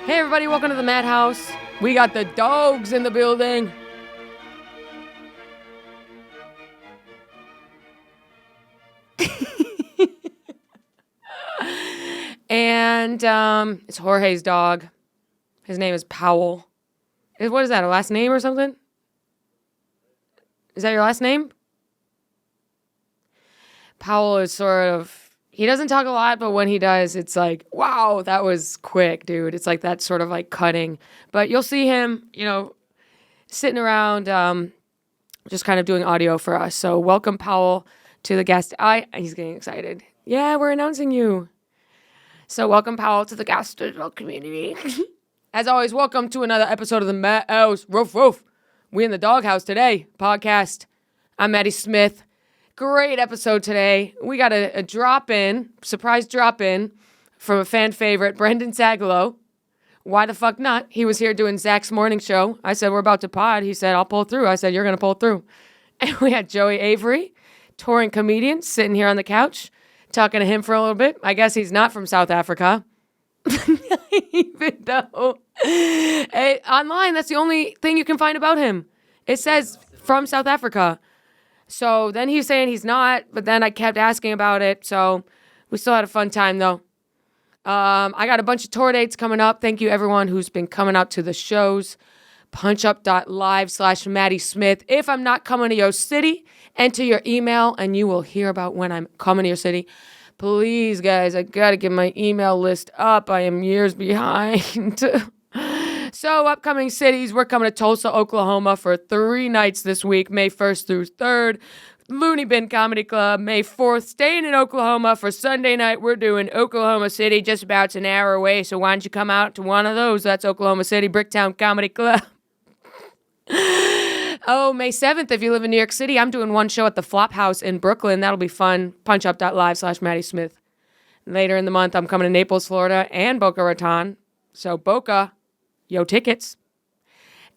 Hey everybody, welcome to the Madhouse. We got the dogs in the building. And it's Jorge's dog. His name is Powell. What is that, a last name or something? Is that your last name? Powell is sort of... He doesn't talk a lot, but when he does, it's like, wow, that was quick, dude. It's like that sort of like cutting. But you'll see him, sitting around, just kind of doing audio for us. So welcome, Powell, to the guest. He's getting excited. Yeah, we're announcing you. So welcome, Powell, to the gastronomic community. As always, welcome to another episode of the Madhouse. Roof, roof. We in the doghouse today podcast. I'm Maddy Smith. Great episode today. We got a drop-in, surprise drop-in from a fan favorite, Brendan Sagalow. Why the fuck not? He was here doing Zach's morning show. I said, we're about to pod. He said, I'll pull through. I said, you're going to pull through. And we had Joey Avery, touring comedian, sitting here on the couch, talking to him for a little bit. I guess he's not from South Africa. Even though online, that's the only thing you can find about him. It says from South Africa. So then he's saying he's not, but then I kept asking about it. So we still had a fun time, though. I got a bunch of tour dates coming up. Thank you, everyone who's been coming out to the shows. punchup.live/Maddy Smith. If I'm not coming to your city, enter your email, and you will hear about when I'm coming to your city. Please, guys, I got to get my email list up. I am years behind. So, upcoming cities, we're coming to Tulsa, Oklahoma for 3 nights this week, May 1st through 3rd. Looney Bin Comedy Club, May 4th. Staying in Oklahoma for Sunday night, we're doing Oklahoma City, just about an hour away. So, why don't you come out to one of those? That's Oklahoma City, Bricktown Comedy Club. Oh, May 7th, if you live in New York City, I'm doing one show at the Flop House in Brooklyn. That'll be fun. punchup.live/Maddy Smith. Later in the month, I'm coming to Naples, Florida, and Boca Raton. So, Boca... Yo, tickets.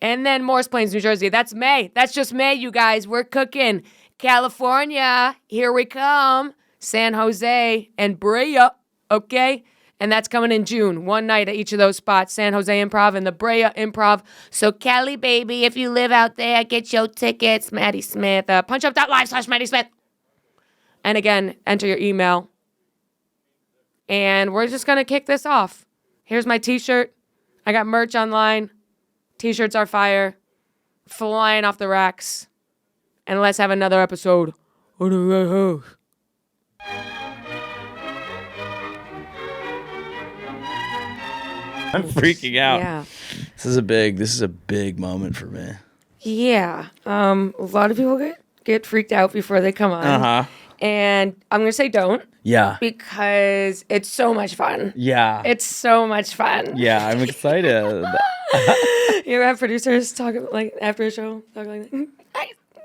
And then Morris Plains, New Jersey. That's May. That's just May, you guys. We're cooking. California, here we come. San Jose and Brea, okay? And that's coming in June. 1 night at each of those spots. San Jose Improv and the Brea Improv. So Cali, baby, if you live out there, get your tickets. Maddy Smith. punchup.live/Maddy Smith. And again, enter your email. And we're just going to kick this off. Here's my t-shirt. I got merch online. T-shirts are fire. Flying off the racks. And let's have another episode of the Madhouse. I'm freaking out. Yeah. This is a big moment for me. Yeah. A lot of people get freaked out before they come on. Uh-huh. And I'm going to say don't. Yeah. Because it's so much fun. Yeah. It's so much fun. Yeah, I'm excited. You ever have producers talk like after a show, talk like that?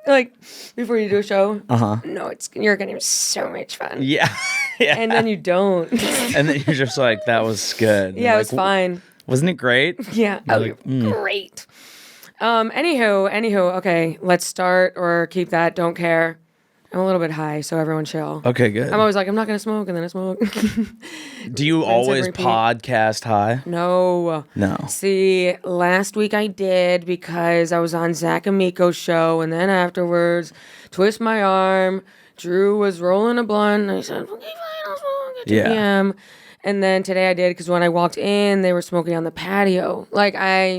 Like before you do a show? Uh-huh. No, you're going to have so much fun. Yeah. Yeah. And then you don't. And then you're just like, that was good. Yeah, it was like, fine. Wasn't it great? Yeah. Great. Anywho, okay, let's start or keep that. Don't care. I'm a little bit high, so everyone chill. Okay, good. I'm always like, I'm not going to smoke, and then I smoke. Do you always podcast high? No. See, last week I did because I was on Zach and Miko's show, and then afterwards, twist my arm. Drew was rolling a blunt, and I said, okay, fine, I'll smoke at 2 p.m. And then today I did because when I walked in, they were smoking on the patio. Like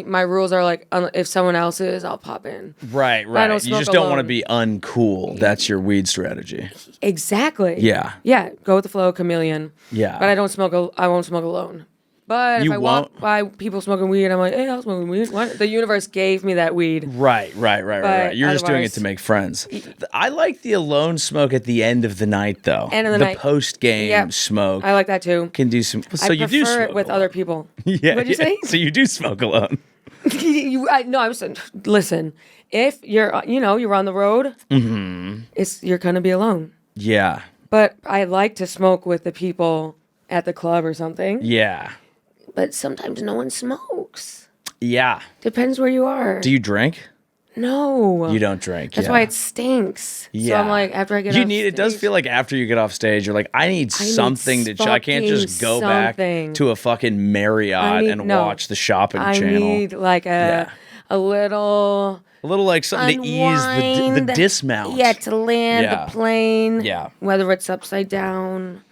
my rules are like, if someone else is, I'll pop in. Right. You just don't want to be uncool. That's your weed strategy. Exactly. Yeah. Yeah. Go with the flow, chameleon. Yeah. But I won't smoke alone. But if I walk by people smoking weed, I'm like, hey, I'll smoke weed. What? The universe gave me that weed. Right. You're just doing it to make friends. I like the alone smoke at the end of the night, though. End of the night. The post-game smoke. I like that, too. Can do some... So you do smoke it with alone. Other people. Yeah. What'd you say? So you do smoke alone. I was saying, listen, if you're, you're on the road, you're going to be alone. Yeah. But I like to smoke with the people at the club or something. Yeah. But sometimes no one smokes. Yeah. Depends where you are. Do you drink? No. You don't drink. That's why it stinks. Yeah. So I'm like, after I get off stage. It does feel like after you get off stage, you're like, I need something to I can't just go back to a fucking Marriott and watch the shopping channel. I need like a little like something to ease the dismount. Yeah, to land the plane. Yeah. Whether it's upside down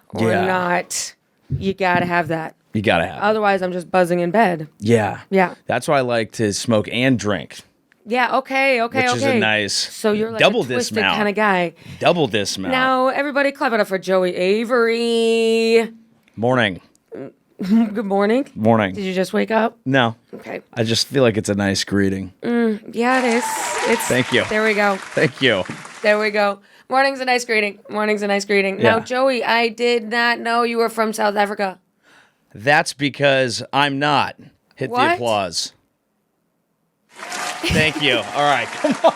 or not, you gotta have that. You gotta have it. Otherwise, I'm just buzzing in bed. Yeah. Yeah. That's why I like to smoke and drink. Yeah, okay. Which is a nice so you're like double a twisted dismount kind of guy. Double dismount. Now, everybody clap it up for Joey Avery. Morning. Good morning. Morning. Did you just wake up? No. Okay. I just feel like it's a nice greeting. Yeah, it is. Thank you. There we go. Thank you. There we go. Morning's a nice greeting. Morning's a nice greeting. Yeah. Now, Joey, I did not know you were from South Africa. That's because I'm not. Hit the applause. Thank you. All right. Come on.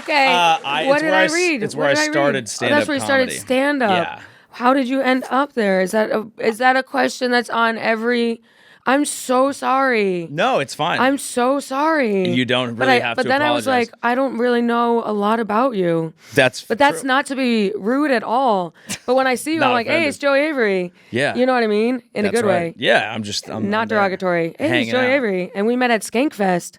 Okay. What did I read? It's where I started stand-up That's where you started stand-up. Yeah. How did you end up there? Is that a question that's on every... I'm so sorry. No, it's fine. I'm so sorry. You don't really have to apologize. But then I was like, I don't really know a lot about you. That's not to be rude at all. But when I see you, I'm like, hey, it's Joey Avery. Yeah. You know what I mean? In a good way. Yeah, I'm not derogatory. Hey, it's Joey Avery. And we met at Skankfest.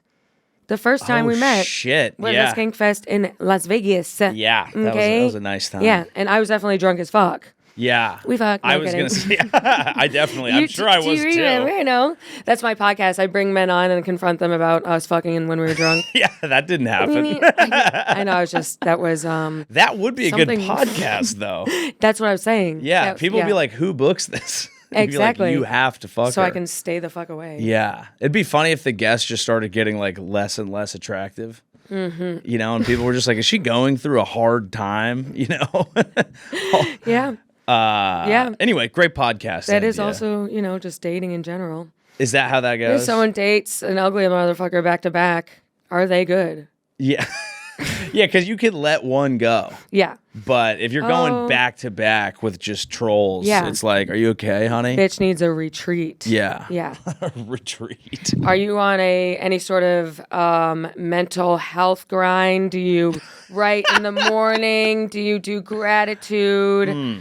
The first time we met. Shit. Was at Skankfest in Las Vegas. Yeah. That was a nice time. Yeah. And I was definitely drunk as fuck. Yeah. We fucked. I was going to say, I'm sure I was too. You know, that's my podcast. I bring men on and confront them about us fucking when we were drunk. Yeah, that didn't happen. I know. That was. That would be a good podcast, though. That's what I was saying. Yeah. People would be like, who books this? Exactly. You have to fuck so her. I can stay the fuck away. Yeah. It'd be funny if the guests just started getting like less and less attractive. Mm-hmm. You know, and people were just like, is she going through a hard time? You know? Yeah. Anyway, great podcast. That is also, just dating in general. Is that how that goes? If someone dates an ugly motherfucker back to back, are they good? Yeah. Yeah, because you could let one go. Yeah. But if you're going back to back with just trolls, it's like, are you okay, honey? Bitch needs a retreat. Yeah. Yeah. Retreat. Are you on any sort of mental health grind? Do you write in the morning? Do you do gratitude?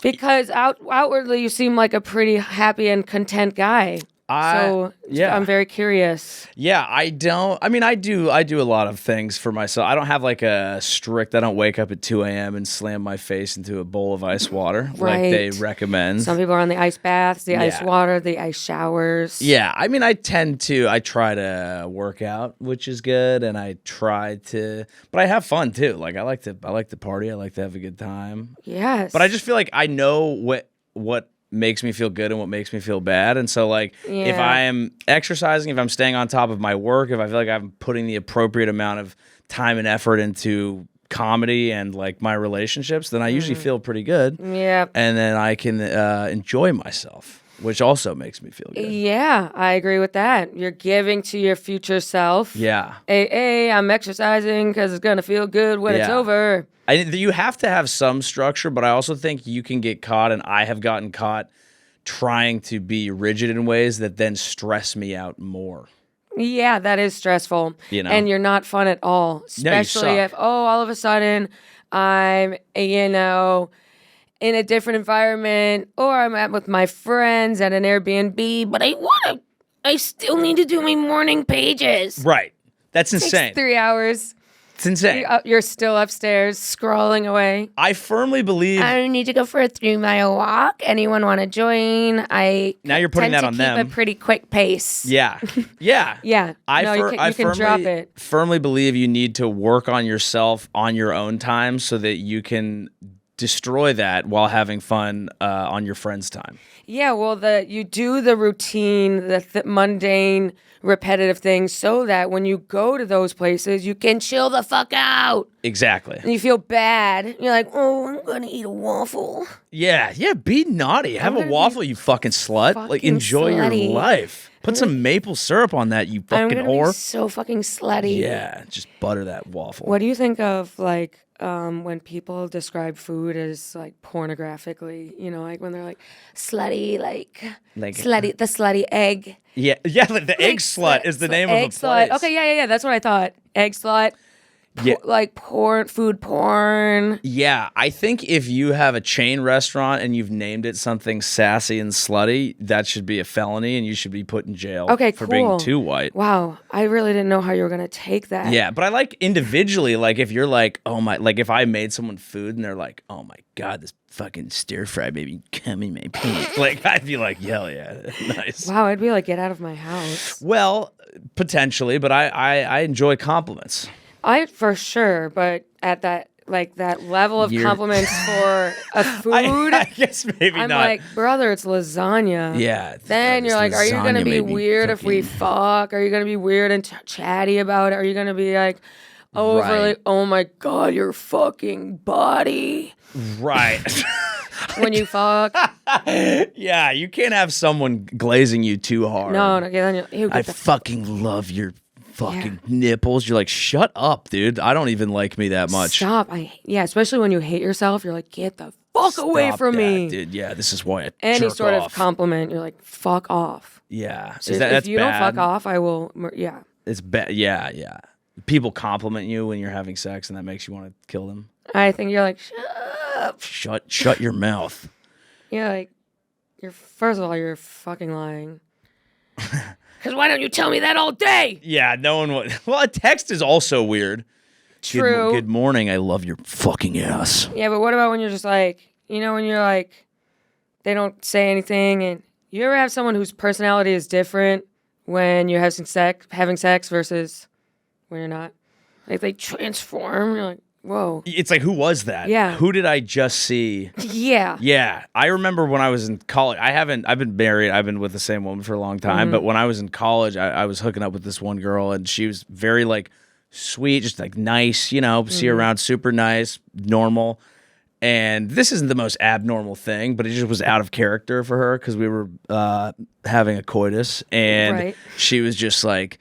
Because outwardly you seem like a pretty happy and content guy. I'm very curious. Yeah, I don't. I mean, I do a lot of things for myself. I don't have like a strict. I don't wake up at 2 a.m. and slam my face into a bowl of ice water like they recommend. Some people are on the ice baths, the ice water, the ice showers. Yeah, I mean, I try to work out, which is good, and but I have fun too. Like I like to party. I like to have a good time. Yes. But I just feel like I know what makes me feel good and what makes me feel bad. And so like if I am exercising, if I'm staying on top of my work, if I feel like I'm putting the appropriate amount of time and effort into comedy and like my relationships, then I usually feel pretty good. Yeah. And then I can enjoy myself, which also makes me feel good. Yeah, I agree with that. You're giving to your future self. Yeah. Hey, I'm exercising because it's going to feel good when it's over. You have to have some structure, but I also think you can get caught, and I have gotten caught trying to be rigid in ways that then stress me out more. Yeah, that is stressful. And you're not fun at all. Especially if, all of a sudden I'm, in a different environment, or I'm with my friends at an Airbnb, but I still need to do my morning pages. Right. That's insane. Takes 3 hours. It's insane. You're still upstairs scrolling away. I firmly believe. I need to go for a 3-mile walk. Anyone want to join? Now you're putting that on them. Keep a pretty quick pace. Yeah. Yeah. Yeah. You can drop it. Firmly believe you need to work on yourself on your own time so that you can destroy that while having fun on your friend's time. Yeah, well, you do the routine, the mundane, repetitive things so that when you go to those places, you can chill the fuck out. Exactly. And you feel bad. You're like, I'm going to eat a waffle. Yeah, be naughty. Have a waffle, you fucking slut. Like, enjoy slutty. Your life. Put some maple syrup on that, you fucking whore. Be so fucking slutty. Yeah, just butter that waffle. What do you think of, like, when people describe food as like pornographically, you know, like when they're like slutty, like slutty, the slutty egg. Yeah, like the egg slut is the name of a place. Slut. Okay, yeah. That's what I thought. Egg slut. Like food porn. Yeah, I think if you have a chain restaurant and you've named it something sassy and slutty, that should be a felony and you should be put in jail for being too white. Wow, I really didn't know how you were going to take that. Yeah, but I like individually, like if you're like, oh my, like if I made someone food and they're like, oh my God, this fucking stir fry baby come in my pants. Like I'd be like, hell yeah, nice. Wow, I'd be like, get out of my house. Well, potentially, but I enjoy compliments. I for sure, but at that level of compliments for a food, I guess maybe I'm not. like, brother, it's lasagna. Yeah. Then you're like, are you gonna be weird if we fuck? Are you gonna be weird and chatty about it? Are you gonna be like overly, oh my God, your fucking body? Right. When you fuck. Yeah, you can't have someone glazing you too hard. No, then I fucking love your fucking nipples. You're like, shut up, dude. I don't even like me that much. Stop. Especially when you hate yourself, you're like, get the fuck away from me. Dude, yeah, this is why I Any sort off. Of compliment, you're like, fuck off. Yeah. So if you don't fuck off, I will, yeah. It's bad. Yeah. People compliment you when you're having sex and that makes you want to kill them. I think you're like, shut up. Shut your mouth. Yeah, like, first of all, you're fucking lying. Because why don't you tell me that all day? Yeah, no one would. Well, a text is also weird. True. Good morning. I love your fucking ass. Yeah, but what about when you're just like, you know, when you're like, they don't say anything, and you ever have someone whose personality is different when you're having sex versus when you're not? Like they transform. You're like, whoa. It's like, who was that? Yeah. Who did I just see? Yeah. Yeah. I remember when I was in college. I've been married. I've been with the same woman for a long time. But when I was in college, I was hooking up with this one girl, and she was very like sweet, just like nice, you know, see her around, super nice, normal. And this isn't the most abnormal thing, but it just was out of character for her because we were having a coitus, and she was just like,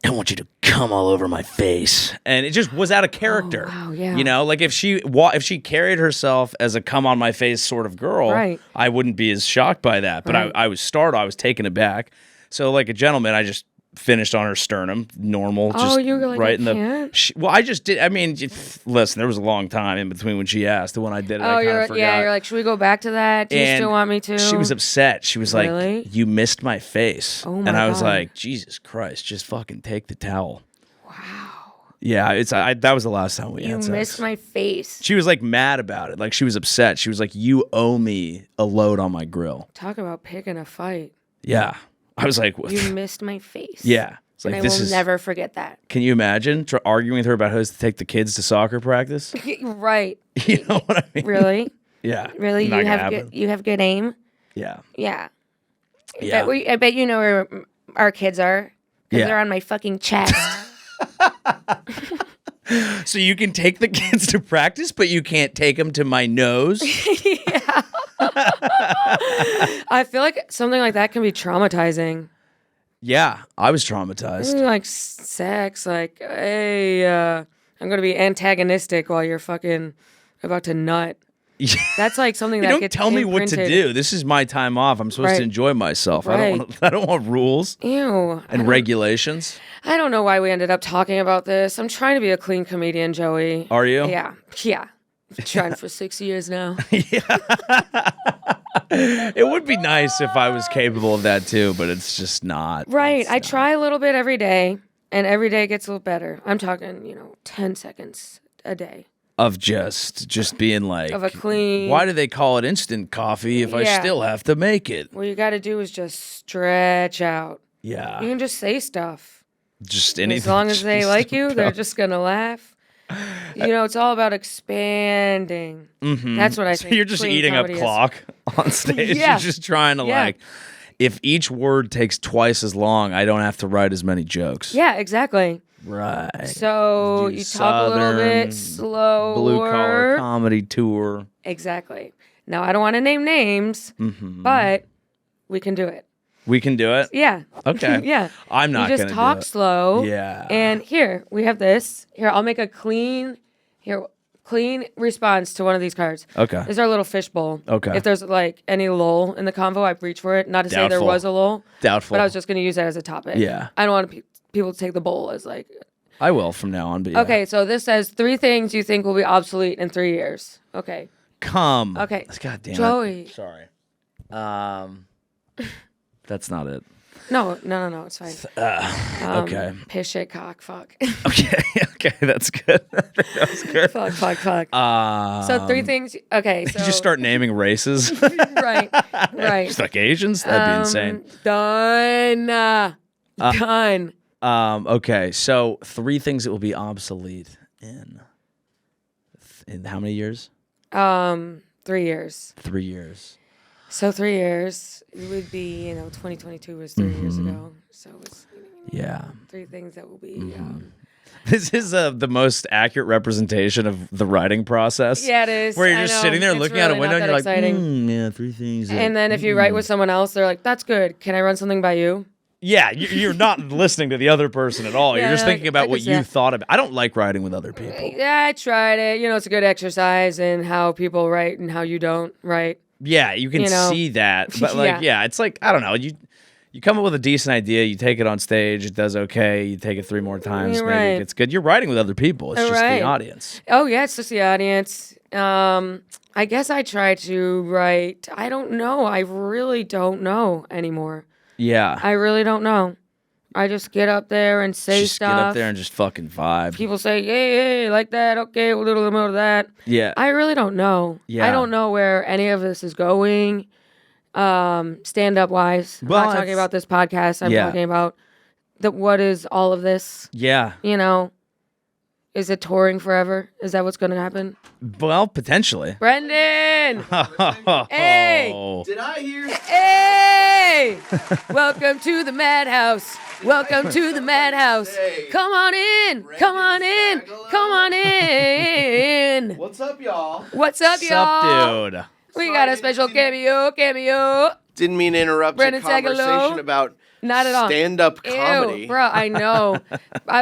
I want you to come all over my face. And it just was out of character. Oh, wow, yeah. You know, like if she carried herself as a come on my face sort of girl, I wouldn't be as shocked by that. But I was startled. I was taken aback. So like a gentleman, I just finished on her sternum, normal. Just you were like, right in can't? Well, I just did. I mean, listen, there was a long time in between when she asked. The one I did, I kind of forgot. Yeah, you're like, should we go back to that? Do you still want me to? She was upset. She was like, you missed my face. Oh my And I was God. like, Jesus Christ, just fucking take the towel. Wow. Yeah, that was the last time we had sex. You missed my face. She was like mad about it. Like she was upset. She was like, you owe me a load on my grill. Talk about picking a fight. Yeah. I was like, what? You missed my face. Yeah. It's like, and I will never forget that. Can you imagine arguing with her about who has to take the kids to soccer practice? Right. You know what I mean? Really? Yeah. Really? Not You have good aim? Yeah. Yeah. Yeah. I bet you know where our kids are. Because they're on my fucking chest. So you can take the kids to practice, but you can't take them to my nose? Yeah. I feel like something like that can be traumatizing. Yeah, I was traumatized. Like sex, like, hey, I'm going to be antagonistic while you're fucking about to nut. That's like something that don't gets tell me what to imprinted. do. This is my time off. I'm supposed to enjoy myself. I don't want rules and regulations. I don't know why we ended up talking about this. I'm trying to be a clean comedian, Joey. Are you? Yeah. Trying for 6 years now. It would be nice if I was capable of that too, but it's just not. Right. I try a little bit every day, and every day gets a little better. I'm talking, 10 seconds a day. Of just being like, of a clean. Why do they call it instant coffee if I still have to make it? What you got to do is just stretch out. Yeah. You can just say stuff. Just anything. As long as they like you, they're just going to laugh. It's all about expanding. Mm-hmm. That's what I think. So you're just eating a clock on stage. You're just trying to if each word takes twice as long, I don't have to write as many jokes. Yeah, exactly. Right. So you talk a little bit slower. Blue collar comedy tour. Exactly. Now, I don't want to name names, but we can do it. We can do it? Yeah. Okay. Yeah. I'm not going to do it. You just talk slow. Yeah. And here, we have this. Here, I'll make a clean clean response to one of these cards. Okay. Is our little fishbowl. Okay. If there's like any lull in the convo, I reach for it. Not to say there Doubtful. was a lull. Doubtful. But I was just going to use that as a topic. Yeah. I don't want people to take the bowl as like. I will from now on. But yeah. Okay, so this says 3 things you think will be obsolete in 3 years. Okay. Come. Okay. God damn Joey. it. Sorry. That's not it. No, it's fine. Okay. Piss, shit, cock, fuck. Okay, that's good. That was good. fuck. So 3 things. Okay, so. You just start naming races. right. Just like Asians? That'd be insane. Done. Done. Okay, so 3 things that will be obsolete in how many years? 3 years. 3 years. So 3 years, it would be, 2022 was 3 years ago. So it's, Yeah. 3 things that will be. This is the most accurate representation of the writing process. Yeah, it is. Where you're just sitting there It's looking out a really window not and you're that like, exciting. yeah, 3 things. And then if you write with someone else, they're like, that's good. Can I run something by you? Yeah, you're not listening to the other person at all. Yeah, You're just like, thinking about I what could you say- thought about. I don't like writing with other people. Yeah, I tried it. It's a good exercise in how people write and how you don't write. Yeah, you can see that. But Yeah. it's like, I don't know, you come up with a decent idea, you take it on stage, it does okay, you take it 3 more times, You're maybe right. it gets good. You're writing with other people. It's just Right. the audience. Oh, yeah, it's just the audience. I guess I try to write. I don't know. I really don't know anymore. Yeah. I really don't know. I just get up there and say Just stuff. get up there and just fucking vibe. People say, hey, like that. Okay, a little more of that. Yeah. I really don't know. Yeah. I don't know where any of this is going, stand-up wise. I'm Well, not talking it's- about this podcast. I'm Yeah. talking about what is all of this? Yeah. Is it touring forever? Is that what's going to happen? Well, potentially. Brendan! Hey! Did I hear? Hey! Welcome to the madhouse. Welcome to the madhouse. Hey. Come on in. Come on in. Sagalow. Come on in. What's up, y'all? What's up, What's y'all? up, dude? We got a special cameo. Didn't mean to interrupt Brendan your conversation Sagalow. about Not at all. stand-up comedy. Ew, bro, I know.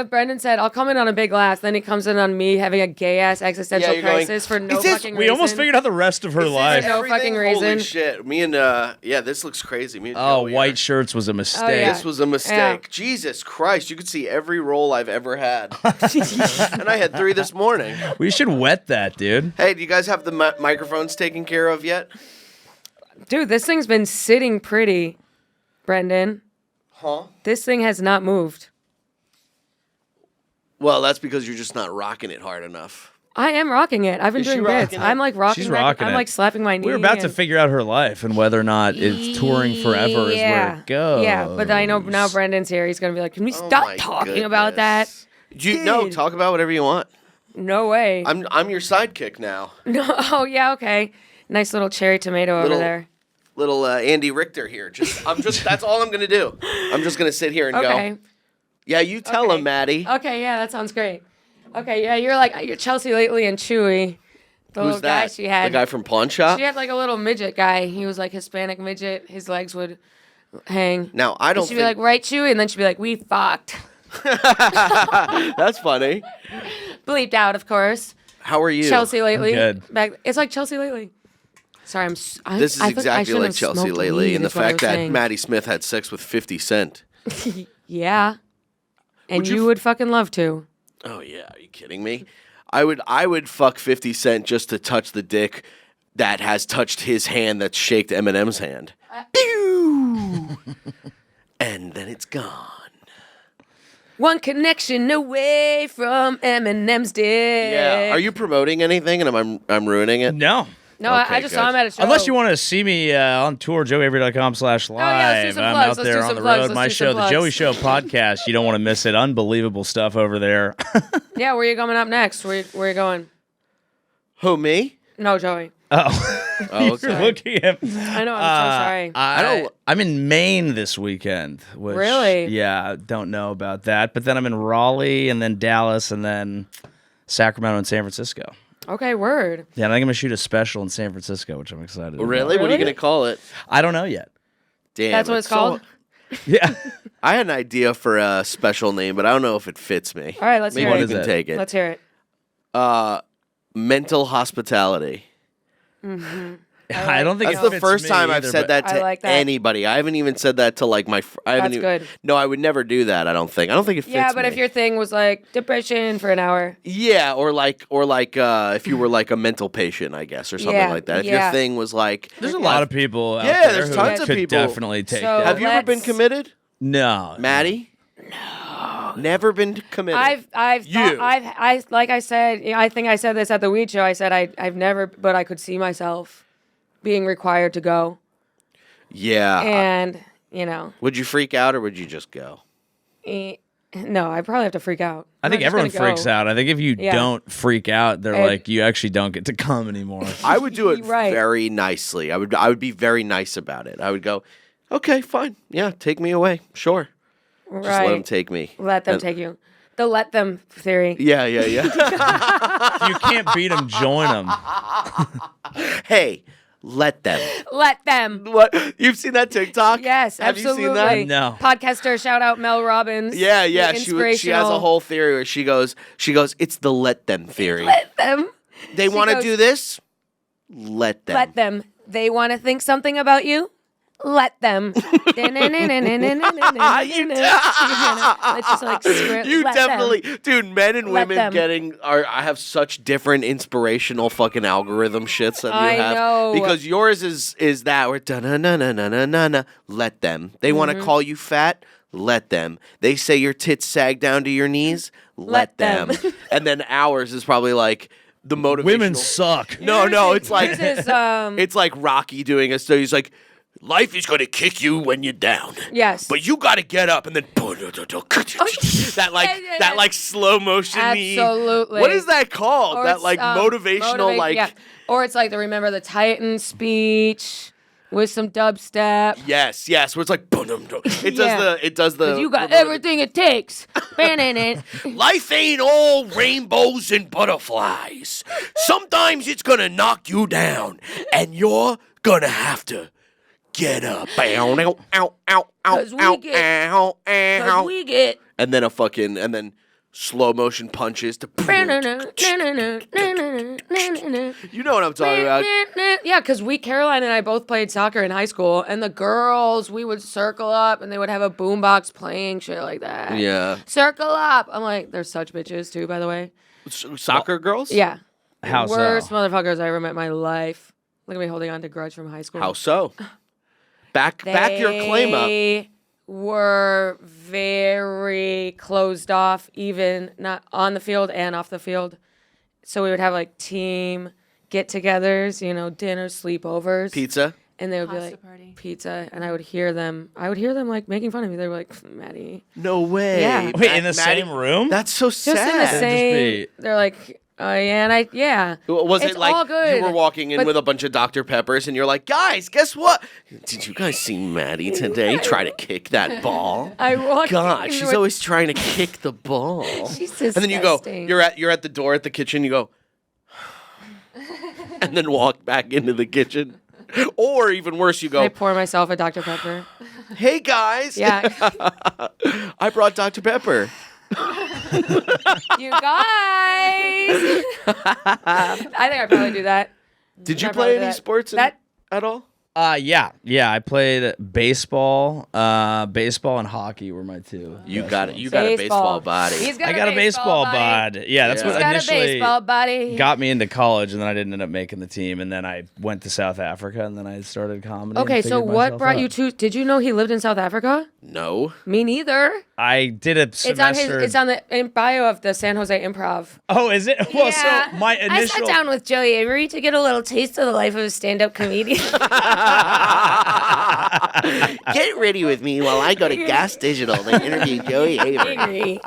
Brendan said, I'll come in on a big laugh. Then he comes in on me having a gay-ass existential you're going, crisis for no "Is this- fucking We reason. almost figured out the rest of her life. no Everything? fucking reason. Holy shit. Me and, this looks crazy. Me and Oh, Joey white are- shirts was a mistake. yeah. This was a mistake. Yeah. Jesus Christ. You could see every role I've ever had. And I had 3 this morning. We should wet that, dude. Hey, do you guys have the microphones taken care of yet? Dude, this thing's been sitting pretty, Brendan. Huh? This thing has not moved. Well, that's because you're just not rocking it hard enough. I am rocking it. I've been Is she doing bits. rocking it? I'm like rocking She's back- rocking I'm it. like slapping my knee. We were about to and- figure out her life and whether or not it's touring forever is where it goes. Yeah, but I know now Brendan's here. He's going to be like, can we Oh stop my talking about that? goodness. No, Dude. talk about whatever you want. No way. I'm your sidekick now. No. Oh, yeah, okay. Nice little cherry tomato over Little- there. Little Andy Richter here. That's all I'm gonna do. I'm just gonna sit here and Okay. go. Yeah, you tell Okay. him, Maddie. Okay, yeah, that sounds great. Okay, yeah, you're Chelsea Lately and Chewy. The Who's little guy that? she had. The guy from Pawn Shop. She had like a little midget guy. He was like Hispanic midget. His legs would hang. Now I don't She'd think be like, right, Chewy? And then she'd be like, we fucked. that's funny. Bleeped out, of course. How are you? Chelsea Lately. good. It's like Chelsea Lately. Sorry, This is exactly like Chelsea lately, and the fact that Maddy Smith had sex with 50 Cent. Yeah. And Would you you would fucking love to. Oh yeah, are you kidding me? I would fuck 50 Cent just to touch the dick that has touched his hand that shaked Eminem's hand. Pew! And then it's gone. One connection away from Eminem's dick. Yeah. Are you promoting anything and I'm ruining it? No. No, Okay, I just good. saw him at a show. Unless you want to see me on tour, joeyavery.com/live. Oh, yeah, let's do some I'm plugs. out Let's there do on some the plugs. road. Let's My do some show, the plugs. Joey Show podcast. You don't want to miss it. Unbelievable stuff over there. Yeah, where are you coming up next? Where are you going? Who, me? No, Joey. Oh, Oh, you're okay. looking at. I know, I'm so sorry. I'm in Maine this weekend. Which, Really? Yeah, don't know about that. But then I'm in Raleigh, and then Dallas, and then Sacramento and San Francisco. Okay, word. Yeah, and I think I'm gonna shoot a special in San Francisco, which I'm excited about. Really? What are you Really? going to call it? I don't know yet. Damn. That's what it's called? Yeah. I had an idea for a special name, but I don't know if it fits me. All right, let's Maybe hear you it. is can it? take it. Let's hear it. mental hospitality. I don't think That's it the fits first me time I've either, said but- that to I like that. anybody. I haven't even said that to like my. I haven't That's even, good. No, I would never do that. I don't think it fits. Yeah, but me. if your thing was like depression for an hour. Yeah, or like if you were like a mental patient, I guess, or something Yeah, like that. If yeah. your thing was like, There's a lot of people out Yeah, there there's who tons of could people. definitely take So- that. have you ever been let's- committed, No. Maddie? No, never been committed. Like I said, I think I said this at the weed show. I said I've never, but I could see myself being required to go, yeah. and you know, Would you freak out or would you just go? no, I probably have to freak out. I think everyone freaks out. I think if you Yeah. don't freak out, they're And- like, you actually don't get to come anymore. I would do it Right. very nicely. I would be very nice about it. I would go, okay, fine, yeah, take me away, sure. Just let them take me. Let them And- take you. The let them theory. Yeah. If you can't beat them, join them. Hey, let them. Let them. What? You've seen that TikTok? Yes, Have absolutely. you seen that? No. Podcaster, shout out Mel Robbins. Yeah. The She has a inspirational- whole theory where she goes, it's the let them theory. Let them. They she want to goes- do this? Let them. Let them. They want to think something about you? Let them. Let's just like script. You let definitely, them. dude. Men and Let women them. I have such different inspirational fucking algorithm shits that you I have. know. Because yours is that where da na na na na na na na. Let them. They want Mm-hmm. to call you fat. Let them. They say your tits sag down to your knees. Let them. them. And then ours is probably like the motivational. Women suck. No, it's like Yours is, it's like Rocky doing a study. He's like, life is gonna kick you when you're down. yes. But you gotta get up and then that like slow motion. Absolutely. What is that called? Or That it's, like motivational like yeah. Or it's like the Remember the Titan speech with some dubstep. yes. Where it's like Yeah. it does the You got everything it takes. Life ain't all rainbows and butterflies. Sometimes it's gonna knock you down, and you're gonna have to get up. Ow, ow, ow, ow, 'Cause we ow, get- ow, Because ow. we get. And then slow motion punches to. You know what I'm talking about. Yeah, because Caroline and I both played soccer in high school, and the girls, we would circle up, and they would have a boombox playing shit like that. Yeah. Circle up. I'm like, they're such bitches too, by the way. Soccer girls? Yeah. How so? Worst motherfuckers I ever met in my life. Look at me holding on to grudge from high school. How so? Back your claim up. They were very closed off, even not on the field and off the field. So we would have like team get-togethers, dinner, sleepovers, Pizza? and they would be Pasta like party. pizza, and I would hear them like making fun of me. They were like, Maddie, No way. Yeah. Wait, in the same room? That's so just in the sad. same. They're like, oh yeah, and yeah. Was It's it like all good, you were walking in but- with a bunch of Dr. Peppers and you're like, guys, guess what? Did you guys see Maddie today try to kick that ball? I walked God, in she's with- always trying to kick the ball. She's And then you go, disgusting. you're at the door at the kitchen, you go, and then walk back into the kitchen. Or even worse, you I go, pour myself a Dr. Pepper. hey guys, Yeah. I brought Dr. Pepper. You guys. I think I probably do that. Did you I play probably any do that. sports That- at all? Yeah. I played baseball. Baseball and hockey were my two. You best got it. ones. You got a baseball body. He's got I got a baseball bod. Yeah, that's Yeah. what He's got a initially baseball body. got me into college, and then I didn't end up making the team. And then I went to South Africa, and then I started comedy. Okay, and so figured what myself brought out. you to? Did you know he lived in South Africa? No. Me neither. I did a It's on semester. his. It's on the in bio of the San Jose Improv. Oh, is it? Well, Yeah. so my I initial. sat down with Joey Avery to get a little taste of the life of a stand-up comedian. Get ready with me while I go to Gas Digital to interview Joey Avery. Avery.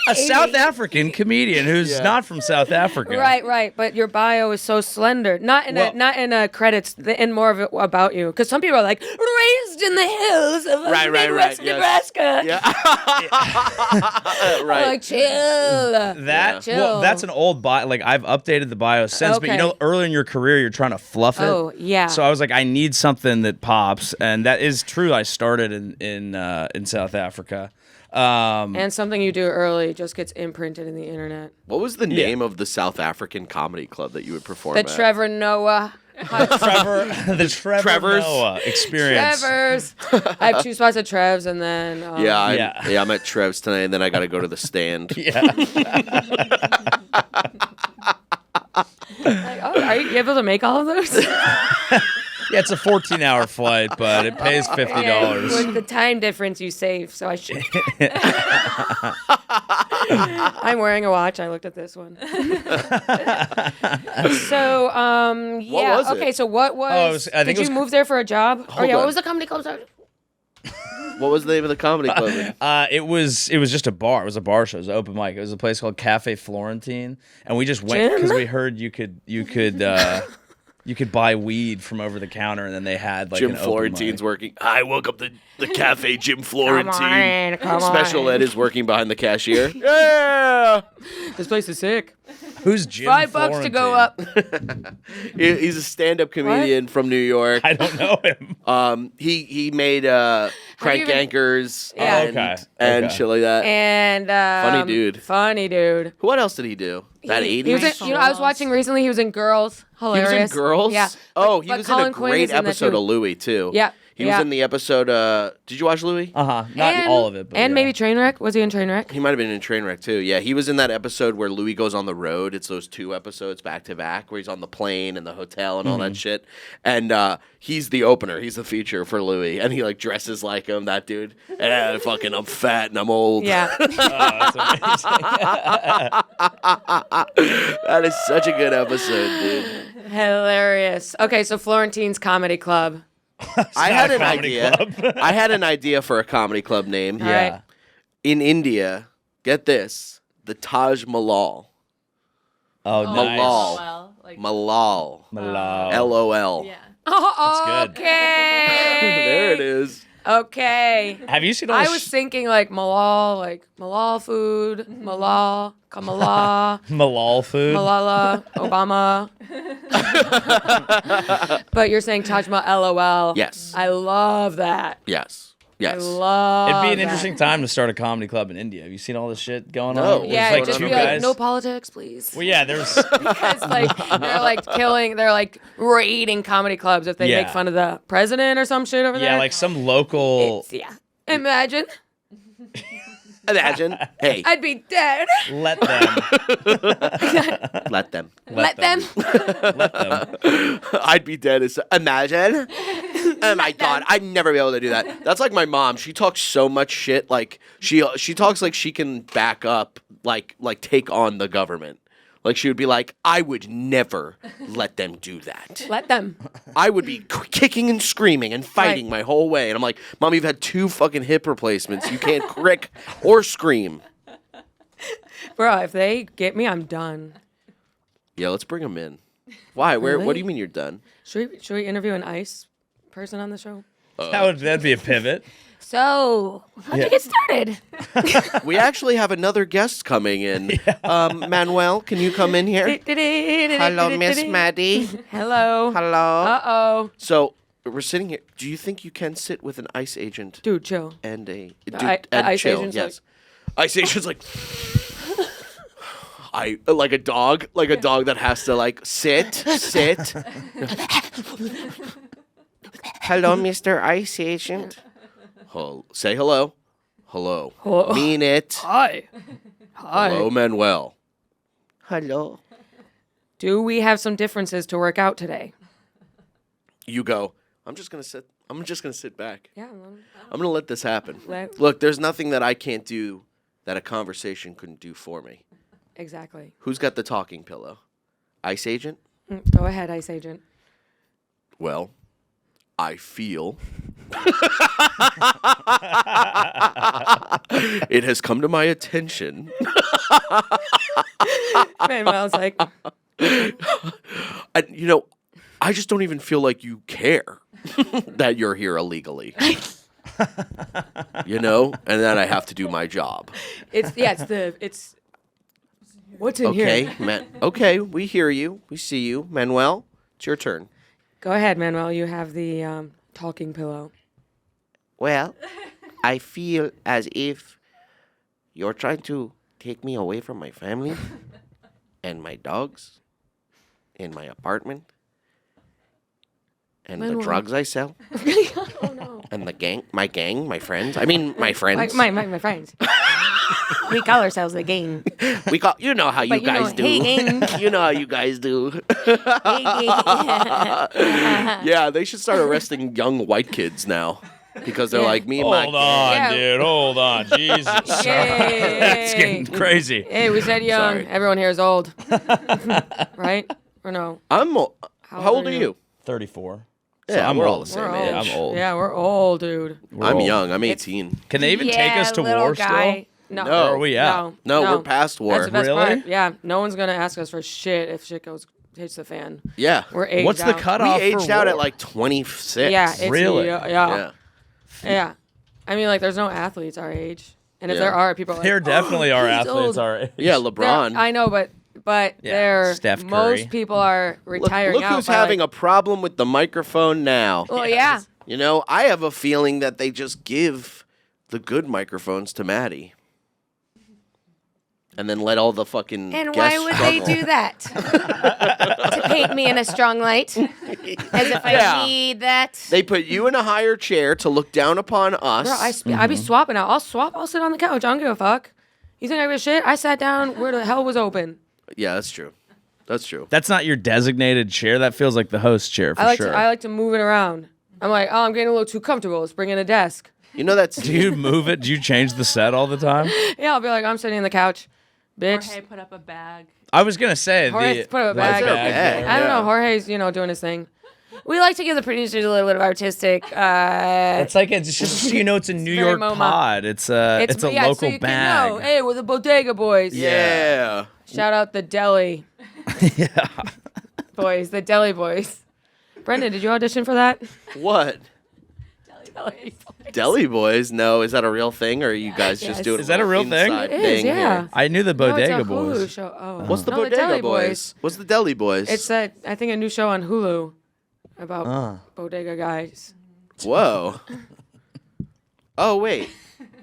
A South African comedian who's not from South Africa. Right. But your bio is so slender. Not in a credits. In more of it about you, because some people are like raised in the hills of Right, Midwest yes. Nebraska. Yeah. I'm Right. like chill. That Chill. well, that's an old bio. Like I've updated the bio since, but Okay. early in your career, you're trying to fluff it. Oh, yeah. So I was like, I need something that pops, and that is true. I started in South Africa. And something you do early just gets imprinted in the internet. What was the name of the South African comedy club that you would perform The at? Trevor Noah. The Trevor's Noah experience. Trevors. I have 2 spots at Trev's, and then I'm at Trev's tonight, and then I got to go to the stand. Yeah. Are you able to make all of those? Yeah, it's a 14-hour flight, but it pays $50. With the time difference you save, so I should. I'm wearing a watch. I looked at this one. So, yeah. was it? Okay, so what was? Did you move there for a job? Hold What on. was the comedy club? What was the name of the comedy club? It was just a bar. It was a bar show. It was an open mic. It was a place called Cafe Florentine, and we just went because we heard you could buy weed from over the counter, and then they had like Jim an open Florentine's mic. working. Hi, welcome to the Cafe Jim Florentine. Come Special on. Ed is working behind the cashier. Yeah. This place is sick. Who's Jim $5 to go up. He's a stand-up comedian from New York. I don't know him. He made Crank even- Yankers Yeah. and shit like that. And Funny dude. What else did he do? That 80s? He was in, I was watching recently. He was in Girls. He was Hilarious. in Girls? Yeah. Oh, he But was in Colin a Quinn great is in that episode too. of Louie, too. Yeah. He was in the episode, did you watch Louie? Not And- all of it, but and yeah. maybe Trainwreck. Was he in Trainwreck? He might have been in Trainwreck, too. Yeah, he was in that episode where Louie goes on the road. It's those 2 episodes back to back where he's on the plane and the hotel and all that shit. And he's the opener. He's the feature for Louie. And he, like, dresses like him, that dude. And I'm fat and I'm old. Yeah. That's amazing. That is such a good episode, dude. Hilarious. Okay, so Florentine's Comedy Club. I had a an comedy idea. club. I had an idea for a comedy club name. All Yeah. right. In India, get this, the Taj Mahal. Oh, nice. Malal. Well, like, Malal. Malal. LOL. yeah. Oh, That's good. okay. There it is. Okay. Have you seen all I the was thinking like Malal food, Malal, Kamala, Malal food? Malala, Obama. But you're saying Taj Mahal, LOL. Yes. I love that. Yes. I Yes. love It'd be an that. interesting time to start a comedy club in India. Have you seen all this shit going No. on? Yeah, There's like just two be guys. like, no politics, please. Well, yeah, there's. Because like they're like raiding comedy clubs if they Yeah. make fun of the president or some shit over there. Yeah, like some local. It's, yeah. Imagine. Imagine. Hey, I'd be dead. Let them. let them. Let them. Let them. I'd be dead as imagine. Oh my god, I'd never be able to do that. That's like my mom. She talks so much shit. Like she talks like she can back up, like take on the government. Like she would be like, I would never let them do that. Let them. I would be kicking and screaming and fighting Right. my whole way. And I'm like, Mom, you've had 2 fucking hip replacements. You can't crick or scream. Bro, if they get me, I'm done. Yeah, let's bring them in. Why? Where? What do Really? you mean you're done? Should we interview an ICE person on the show? That'd be a pivot. So, how'd you get started? We actually have another guest coming in. Manuel, can you come in here? Hello, Miss Maddy. Hello. Hello. Uh-oh. So we're sitting here. Do you think you can sit with an ICE agent Dude, chill. and a The ICE chill? agent's Yes. ICE agent's like like a dog that has to like sit. Hello, Mr. ICE agent. Say hello. Hello. Hello. Mean it. Hi. Hi. Hello, Manuel. Hello. Do we have some differences to work out today? You go. I'm just gonna sit back. Yeah. I'm gonna let this happen. Let- Look, there's nothing that I can't do that a conversation couldn't do for me. Exactly. Who's got the talking pillow? ICE agent? Go ahead, ICE agent. Well, I feel it has come to my attention. Manuel's like, I just don't even feel like you care that you're here illegally. And then I have to do my job. it's what's in Okay, here? Okay, we hear you. We see you. Manuel, it's your turn. Go ahead, Manuel. You have the talking pillow. Well, I feel as if you're trying to take me away from my family and my dogs in my apartment and the drugs I sell Oh no. and the gang, my friends. I mean, my friends. My friends. We call ourselves the gang. We call, you know how you But guys do. hey, gang. You know how you guys do. Hey, gang. Yeah, they should start arresting young white kids now because they're like me and my Hold on, Yeah. dude. Hold on. Jesus. Yay. That's getting crazy. Hey, we said young. Sorry. Everyone here is old. Right? Or no? How old are you? 34. Yeah, I'm we're all old. the same We're age. old. I'm old. Yeah, we're old, dude. I'm old. young. I'm 18. Can they even take us to little war guy. No. No. Where are we at? No, we're past war. That's the best Really? part. Yeah, no one's gonna ask us for shit if shit hits the fan. Yeah. We're aged What's the out. We cutoff for aged out war? at like 26. Yeah, it's Really? Yeah. I mean, like, there's no athletes our age, and if Yeah. there are, people are like, There definitely are he's athletes old. our age. Yeah, There- LeBron. I know, but Yeah, there, Steph Curry. most people are retiring Look out. who's by, having like, a problem with the microphone now. Well, yeah. You know, I have a feeling that they just give the good microphones to Maddy. And then let all the fucking And guests why would they struggle. do that? To paint me in a strong light, as if I Yeah. need that. They put you in a higher chair to look down upon us. Bro, I be swapping out. I'll swap. I'll sit on the couch. I don't give a fuck. You think I give a shit? I sat down where the hell was open. Yeah, that's true. That's true. That's not your designated chair. That feels like the host chair for I sure. like to move it around. I'm like, oh, I'm getting a little too comfortable. Let's bring in a desk. You know that's Do you move it? Do you change the set all the time? Yeah, I'll be like, I'm sitting on the couch, bitch. Jorge put up a bag. I was gonna say Jorge, put up a Why is bag. there a bag? I don't Yeah. know. Jorge's, doing his thing. We like to give the producers a little bit of artistic. It's like it's just it's a New very York MoMA. pod. It's a yeah, local so you bag. Can know, hey, we're the Bodega Boys. Yeah. Shout out the Deli Yeah. Boys, the Deli Boys. Brendan, did you audition for that? What? Deli Deli Boys? No, is that a real thing, or are you guys just Yes. doing Is that a real thing? inside It is, thing yeah. here? I knew the No, it's Bodega a Hulu Boys. show. Oh. What's the No, Bodega Deli Boys? What's the Deli Boys? It's I think a new show on Hulu about bodega guys. Whoa. Oh wait.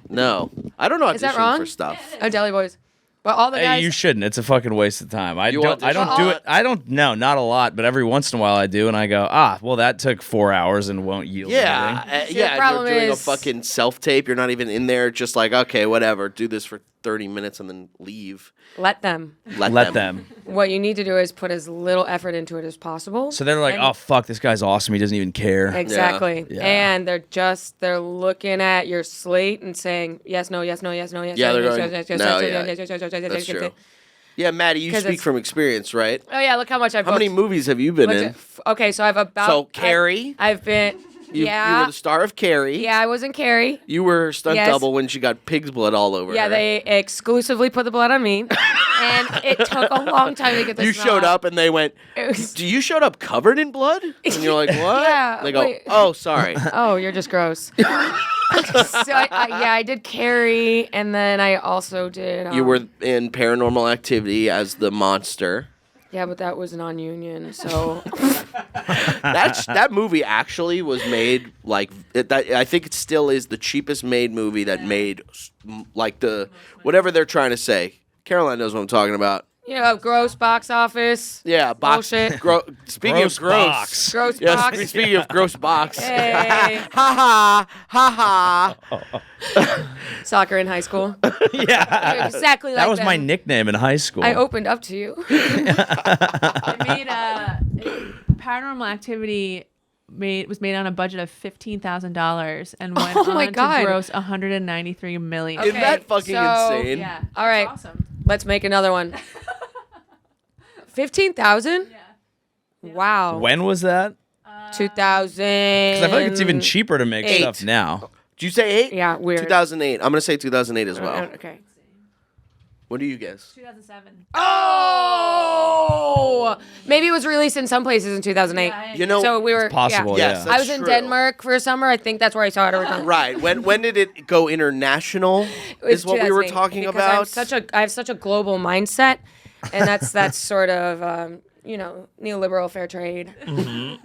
No, I don't Is that audition wrong? for stuff. Oh, Deli Boys. But all the Hey, guys. you shouldn't. It's a fucking waste of time. I You don't audition do a it. lot? I don't. No, not a lot. But every once in a while I do, and I go, well, that took 4 hours and won't yield Yeah, anything. the yeah. problem You're doing a is- fucking self tape. You're not even in there. Just like, okay, whatever. Do this for 30 minutes and then leave. Let them. Let them. What you need to do is put as little effort into it as possible. So they're like, And- oh fuck, this guy's awesome. He doesn't even care. Exactly. Yeah. And they're looking at your slate and saying yes, no, yes, no, yes, no, yes. Yeah, yes, they're yes, going, yes, yes, no, yes, yeah. yes, yes, yes, yes, yes, That's yes, yes, true. yes. Yeah, Maddie, you Because speak it's- from experience, right? Oh yeah, look how much I've How many booked. movies have you been in? Okay, so I've about. So Carrie, I've been. you yeah. were the star of Carrie. Yeah, I was in Carrie. You were her stunt Yes. double when she got pig's blood all over Yeah, her. they exclusively put the blood on me, and it took a long time to get this. You smell showed out. up and they went, It was- "Do you showed up covered in blood?" And you're like, "What?" Yeah, They go, wait. "Oh, sorry." Oh, you're just gross. So I did Carrie, and then I also did. You were in Paranormal Activity as the monster. Yeah, but that was non-union, so That movie actually was made like I think it still is the cheapest made movie that made like the whatever they're trying to say. Caroline knows what I'm talking about. gross box office. Yeah, box. Bullshit. Speaking Gross of gross, box. Gross yes. box. Speaking of gross box, Hey, ha ha ha. soccer in high school. Yeah. Exactly like That was my them. nickname in high school. I opened up to you. It made Paranormal Activity was made on a budget of $15,000 and went Oh my on God. to gross $193 million. Isn't that fucking so- insane? Yeah. All right. That's awesome. Let's make another one. 15,000? Yeah. Wow. When was that? 2000. Because I feel like it's even cheaper to make 8. stuff now. Did you say 8? Yeah, weird. 2008. I'm gonna say 2008 as well. Okay. What do you guess? 2007. Oh, maybe it was released in some places in 2008. You know, So we were possible, Yeah. Yes, yeah. I that's was in true. Denmark for a summer. I think that's where I saw it originally. Right. When did it go international? It was Is what we were 2008, talking because about. I have such a global mindset, and that's sort of neoliberal fair trade.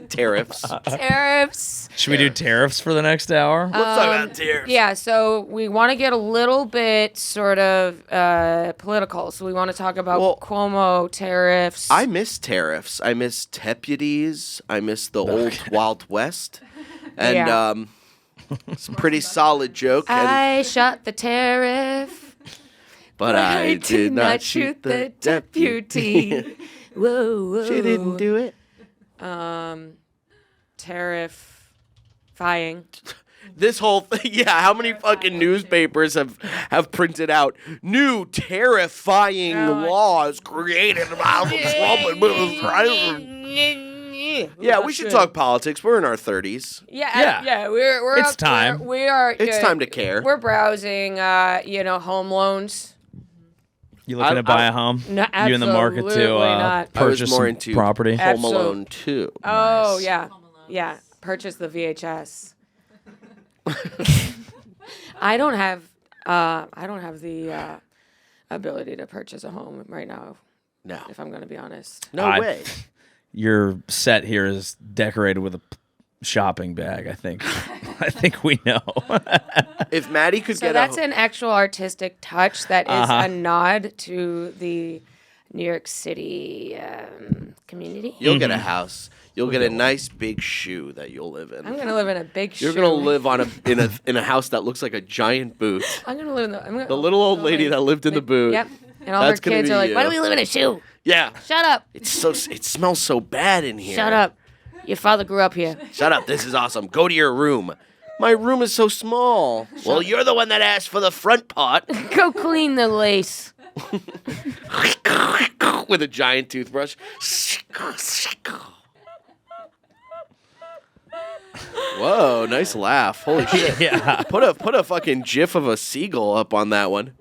Tariffs. Tariffs. Should we do tariffs for the next hour? Let's talk about tariffs. Yeah, so we want to get a little bit sort of political. So we want to talk about Cuomo tariffs. I miss tariffs. I miss deputies. I miss the old Wild West. And it's a pretty solid joke. I shot the tariff, but I did not shoot the deputy. Whoa. She didn't do it. Terrifying. This whole thing, yeah, how many fucking newspapers have printed out new terrifying laws created by the Trump administration? Yeah, we should talk politics. We're in our 30s. Yeah. We're It's up there. time. We are. It's time to care. We're browsing, home loans. You looking to buy a home? No, You in the market to absolutely not. I was purchase more some into property? Home Alone 2. Oh, yeah. Yeah. Purchase the VHS. I don't have the ability to purchase a home right now. No. If I'm going to be honest. No way. Your set here is decorated with a shopping bag, I think. I think we know. If Maddy could So get that's an actual artistic touch that is a nod to the New York City community. you'll get a house. You'll get a nice big shoe that you'll live in. I'm going to live in a big shoe. You're gonna live in a house that looks like a giant boot. I'm going to live in The little old lady that lived in the boot. Yep. And all her That's gonna kids be are like, you. why do we live in a shoe? Yeah. Shut up. It smells so bad in here. Shut up. Your father grew up here. Shut up. This is awesome. Go to your room. My room is so small. Well, you're the one that asked for the front part. Go clean the lace. With a giant toothbrush. Whoa, nice laugh. Holy shit. Yeah. Put a fucking gif of a seagull up on that one.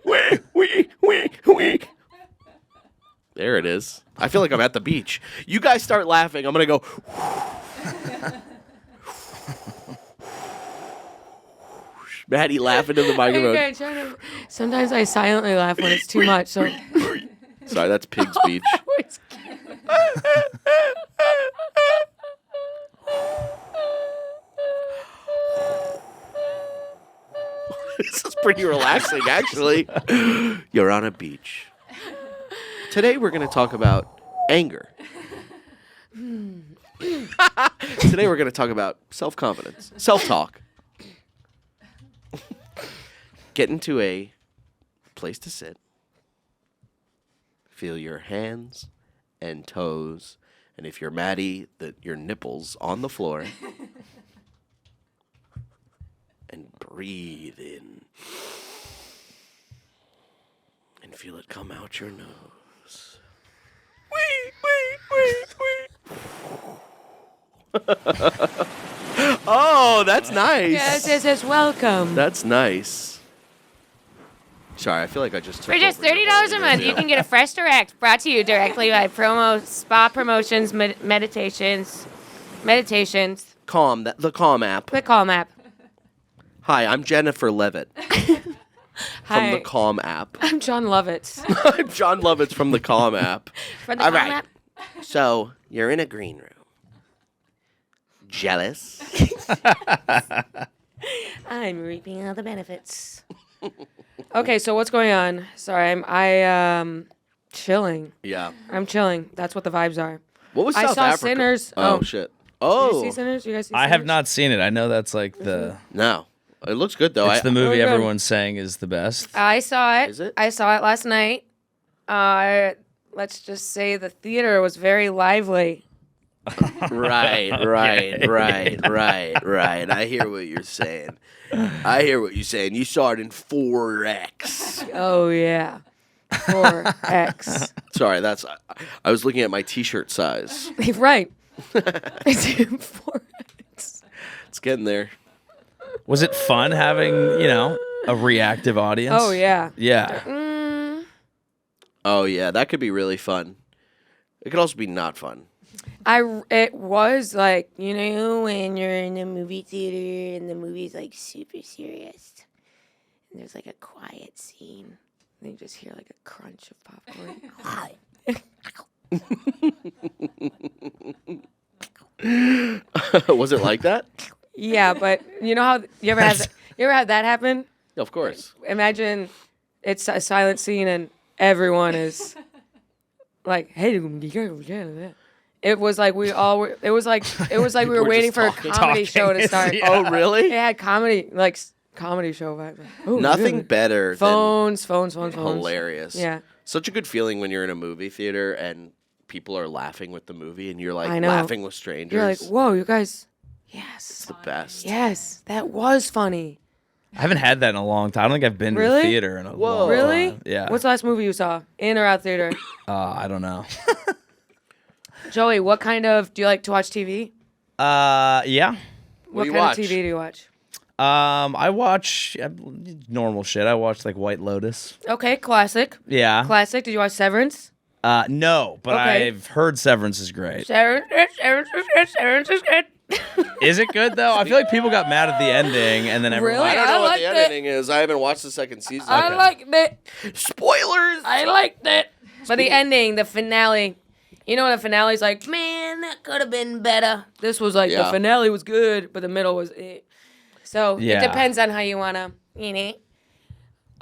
There it is. I feel like I'm at the beach. You guys start laughing. I'm going to go. Maddy laughing in the microphone. Okay, sometimes I silently laugh when it's too much. So Sorry, that's pig speech. This is pretty relaxing, actually. You're on a beach. Today we're going to talk about anger. Today we're going to talk about self-confidence, self-talk. Get into a place to sit. Feel your hands and toes, and if you're Maddy, your nipples on the floor. And breathe in. And feel it come out your nose. Oh, that's nice. yes, welcome. That's nice. Sorry, I feel like I just took For just over your $30 whole a month, interview. you can get a Fresh Direct brought to you directly by Spa Promotions, Meditations. Calm, the Calm app. The Calm app. Hi, I'm Jennifer Levitt from Hi, the Calm app. I'm John Lovitz. I'm John Lovitz from the Calm app. From the All Calm right. app. So, you're in a green room. Jealous? I'm reaping all the benefits. Okay, so what's going on? Sorry, I'm chilling. Yeah. I'm chilling. That's what the vibes are. What was I South saw Africa? Sinners. Oh, shit. Oh. Did you see Sinners? You guys see I have Sinners? not seen it. I know that's like the No. It looks good, though. it's the movie good. everyone's saying is the best. I saw it. Is it? I saw it last night. Let's just say the theater was very lively. Right. I hear what you're saying. You saw it in 4X. Oh yeah, 4X. Sorry, I was looking at my T-shirt size. Right. It's 4X. It's getting there. Was it fun having, a reactive audience? Oh yeah. Yeah. Oh yeah, that could be really fun. It could also be not fun. It was like, when you're in a movie theater and the movie's like super serious and there's like a quiet scene and you just hear like a crunch of popcorn. Was it like that? Yeah, but you know how you ever had that happen? Of course. Imagine it's a silent scene and everyone is like, "Hey, it was like we all were. It was like we were We're waiting just for a talking. comedy show to start. Yeah. Oh, really? It had comedy show vibes. Oh, Nothing really? better Phones. than hilarious. Yeah. Such a good feeling when you're in a movie theater and people are laughing with the movie and you're like I know. laughing with strangers. You're like, whoa, you guys. It's Yes. the best. Yes, that was funny. I haven't had that in a long time. I don't think I've been to Really? the theater in a Whoa. long Really? time. Yeah. What's the last movie you saw? In or out theater? I don't know. Joey, what kind of, do you like to watch TV? Yeah. What do you kind watch? of TV do you watch? I watch normal shit. I watch like White Lotus. Okay, classic. Yeah. Classic. Did you watch Severance? No, but Okay. I've heard Severance is great. Severance is good. Is it good though? I feel like people got mad at the ending, and then everyone. Really? I don't know I what liked the it. ending is. I haven't watched the second season. I liked it. Spoilers. I liked it. But the ending, the finale, you know, the finale's like, man, that could have been better. This was like, the Yeah. finale was good, but the middle was it. So Yeah. it depends on how you want to,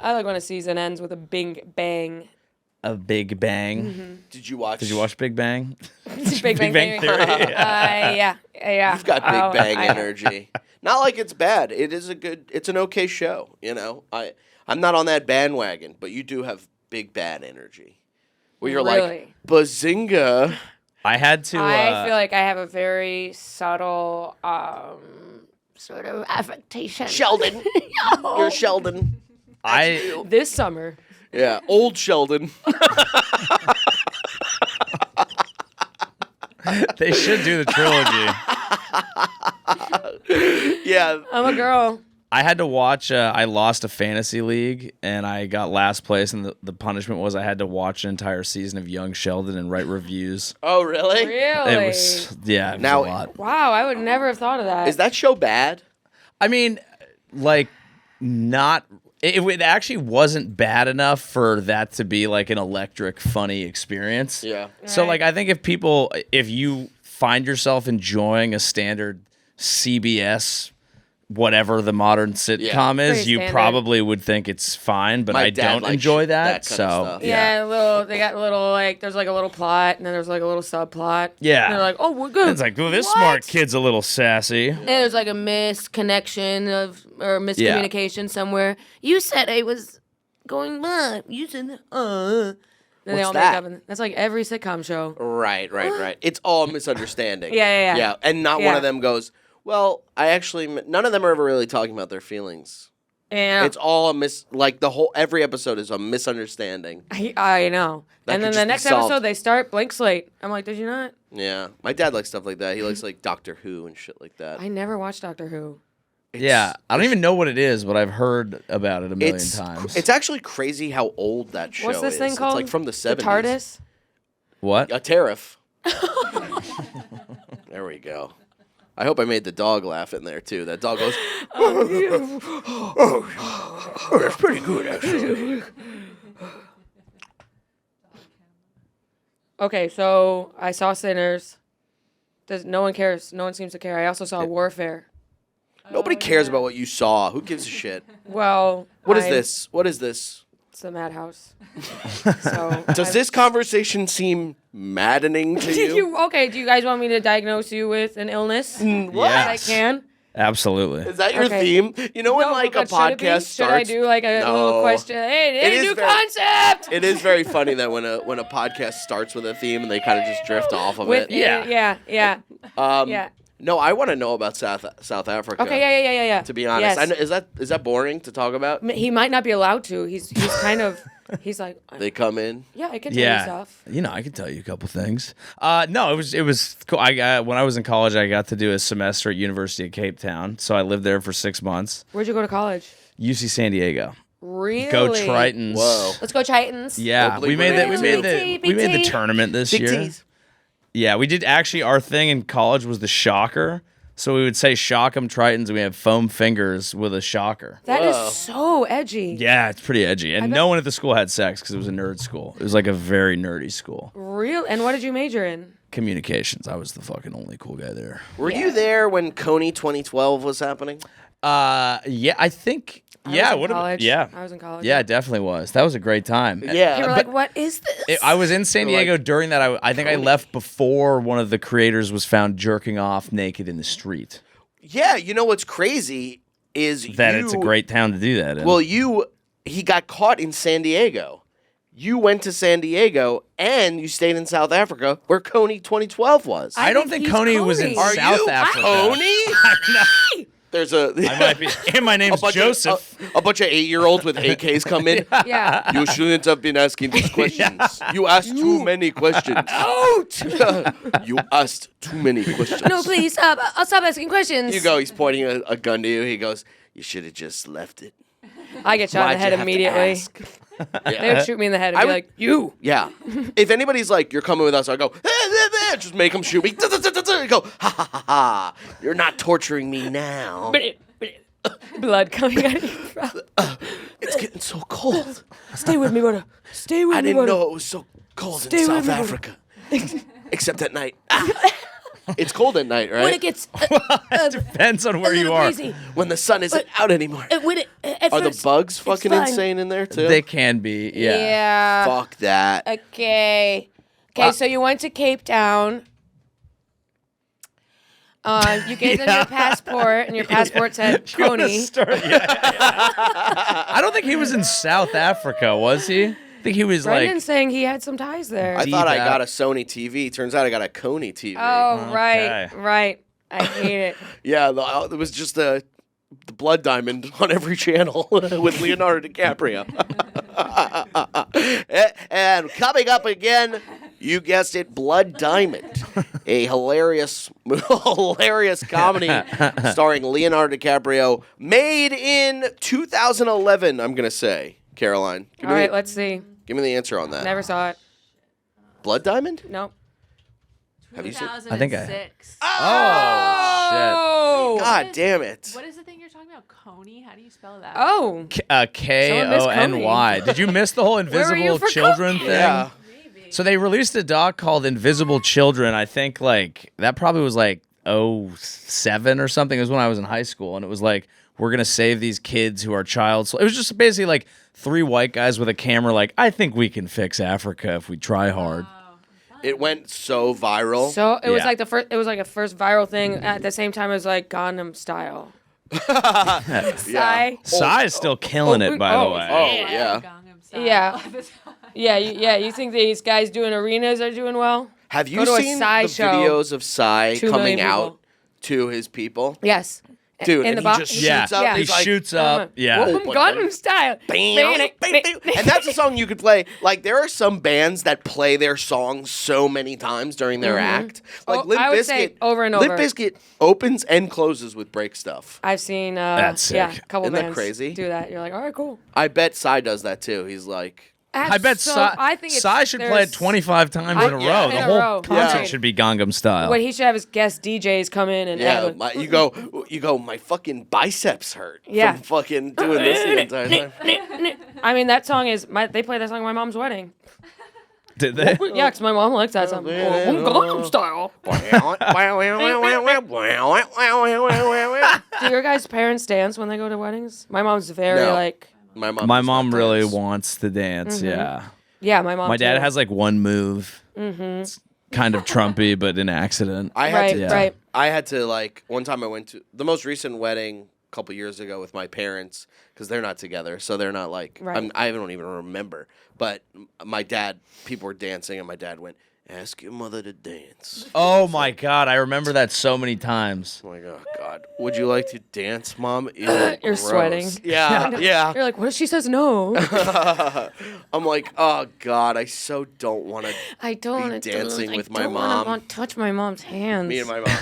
I like when a season ends with a big bang. A Big Bang. Mm-hmm. Did you watch? Did you watch Big Bang? Big Bang Bang Theory. Theory. Yeah. You've got Big Oh, Bang I- energy. Not like it's bad. It is it's an okay show. You know, I'm not on that bandwagon, but you do have big bad energy. Where you're like, Really? bazinga. I had to. I feel like I have a very subtle sort of affectation. Sheldon. You're Sheldon. This summer. Yeah, old Sheldon. They should do the trilogy. Yeah. I'm a girl. I had to watch. I lost a fantasy league, and I got last place. And the punishment was I had to watch an entire season of Young Sheldon and write reviews. Oh, really? Really? It was it Now- was a lot. Wow, I would never have thought of that. Is that show bad? I mean, like, not. It actually wasn't bad enough for that to be like an electric, funny experience. Yeah. So, Right. like, I think if you find yourself enjoying a standard CBS, whatever the modern sitcom is, Pretty you standard. probably would think it's fine. But My I dad don't likes enjoy that that. kind So of stuff. Yeah, they got a little like there's like a little plot and then there's like a little subplot. Yeah. And they're like, oh, we're good. it's like, oh, this What? smart kid's a little sassy. And there's like a misconnection or miscommunication somewhere. You said I was going by. You said Then they What's all that? make up. And that's like every sitcom show. Right. It's all misunderstanding. Yeah. And not one Yeah. of them goes, well, none of them are ever really talking about their feelings. And It's all every episode is a misunderstanding. I know. That And could then just the be next solved. episode they start blank slate. I'm like, did you not? Yeah. My dad likes stuff like that. He likes like Doctor Who and shit like that. I never watched Doctor Who. Yeah, I don't even know what it is, but I've heard about it a million times. It's actually crazy how old that show is. What's this thing called? It's like from the 70s. The TARDIS? What? A tariff. There we go. I hope I made the dog laugh in there too. That dog goes, oh, that's pretty good actually. Okay, so I saw Sinners. No one cares. No one seems to care. I also saw Warfare. Nobody cares about what you saw. Who gives a shit? Well, What is this? What is this? It's the Madhouse. So Does this conversation seem maddening to you? Do you guys want me to diagnose you with an illness? What? I can. Absolutely. Is that your Okay. theme? You know when No, like a but should it be? podcast Should I starts? do like a No. little question? It Hey, is new very- concept. It is very funny that when a podcast starts with a theme and they kind of just drift off of With it. Yeah. yeah. Yeah. No, I want to know about South Africa. Okay, yeah. To be honest, Yes. I know, is that boring to talk about? He might not be allowed to. He's kind of. He's like, They come in. yeah, I can tell you Yeah, stuff. I can tell you a couple things. No, it was cool. When I was in college, I got to do a semester at University of Cape Town, so I lived there for 6 months. Where'd you go to college? UC San Diego. Really? Go Tritons. Whoa. Let's go Titans. Yeah, Go we made Blue we made the tournament this Big year. T's. Yeah, we did. Actually, our thing in college was the shocker. So we would say shock 'em Tritons, and we have foam fingers with a shocker. That is so edgy. Yeah, it's pretty edgy. And no one at the school had sex because it was a nerd school. It was like a very nerdy school. Real. And what did you major in? Communications. I was the fucking only cool guy there. Were you there when Coney 2012 was happening? Yeah, I think. I would have. college. Yeah, I was in college. Yeah, it definitely was. That was a great time. Yeah. You were but like, what is this? I was in San Diego during that. I think I left before one of the creators was found jerking off naked in the street. yeah, you know what's crazy is That it's a great town to do that in. Well, he got caught in San Diego. You went to San Diego and you stayed in South Africa where Coney 2012 was. I don't think he's Coney was in Coney. South Africa. Coney? There's a I might be. And my name's Joseph. A bunch of 8-year-olds with AKs come in. Yeah. You shouldn't have been asking these questions. You asked too many questions. Out! You asked too many questions. No, please stop. I'll stop asking questions. You go. He's pointing a gun to you. He goes, "You should have just left it." I get shot in Why'd the you head have to immediately. ask? They would shoot me in the head and be like, you. Yeah. If anybody's like, "You're coming with us," I go, just make them shoot me. I go, ha ha ha ha. You're not torturing me now. Blood coming out of your mouth. It's getting so cold. Stay with me, brother. Stay with I me, didn't brother. know it was so cold Stay in with South me, Africa. Except at night. It's cold at night, right? When it gets It depends on where a you little are. crazy. When the sun isn't out anymore. When it, at Are the first, bugs fucking fine. insane in there too? They can be. Yeah. Yeah. Fuck that. Okay. Okay, so you went to Cape Town. You gave them your passport, and your passport said You wanna Coney. start- I don't think he was in South Africa, was he? I think he was Brendan's saying he had some ties there. I thought I out. got a Sony TV. Turns out I got a Coney TV. Oh, right, Okay. right. I hate it. Yeah, there was just the blood diamond on every channel with Leonardo DiCaprio. And coming up again, you guessed it, Blood Diamond, a hilarious comedy starring Leonardo DiCaprio, made in 2011. I'm gonna say, Caroline. All right, let's see. Give me the answer on that. Never saw it. Blood Diamond? Nope. Have you seen? 2006. I think I- Oh. God damn it! What is the thing you're talking about? Coney? How do you spell that? Oh. K-O-N-Y. Did you miss the whole were you Invisible for Children Coney? thing? Yeah. So they released a doc called Invisible Children. I think like that probably was like 07 or something. It was when I was in high school, and it was like, we're gonna save these kids who are child. It was just basically like 3 white guys with a camera. Like, I think we can fix Africa if we try hard. It went so viral. So it was Yeah. like the first. It was like a first viral thing at the same time as like Gangnam Style. Yeah. Psy is still killing it, by the way. Oh yeah. Gangnam Style. Yeah. Yeah. You think these guys doing arenas are doing well? Have you Go to a seen Psy the show. videos of Psy 2 coming million out people. to his people? Yes. Dude, in and the he box. just Yeah, shoots up. Yeah. he He's like, shoots up. Yeah. Whoa. Gangnam Style. and that's a song you could play. Like, there are some bands that play their songs so many times during their act. Like Oh, Limp I would Bizkit, say over and over. Limp Bizkit opens and closes with break stuff. I've seen. That's sick. Yeah, a couple Isn't that bands crazy? do that. You're like, all right, cool. I bet Psy does that too. He's like, I bet I think Psy should play it 25 times in a yeah, row. in The a whole row. concert Yeah. should be Gangnam Style. What he should have his guest DJs come in and yeah, have a- you go, my fucking biceps hurt Yeah. from fucking doing this the entire time. I mean, that song is. They played that song at my mom's wedding. Did they? Yeah, because my mom likes that song. Gangnam Style. Do your guys' parents dance when they go to weddings? My mom's very No. like. My My does mom not really dance. wants to dance. Yeah. Yeah, my mom. My dad too. has like one move. It's kind of Trumpy, but an accident. I had Right, to, Yeah. right. I had to like one time I went to the most recent wedding a couple years ago with my parents because they're not together, so they're not like Right. I don't even remember. But my dad, people were dancing, and my dad went, "Ask your mother to dance." Oh my God, I remember that so many times. I'm like, oh God, would you like to dance, Mom? Ew, You're gross. sweating. Yeah, yeah. You're like, what if she says no? I'm like, oh God, I so don't want to. I don't Be want to dancing with my I mom. want to touch my mom's hands. Me and my mom.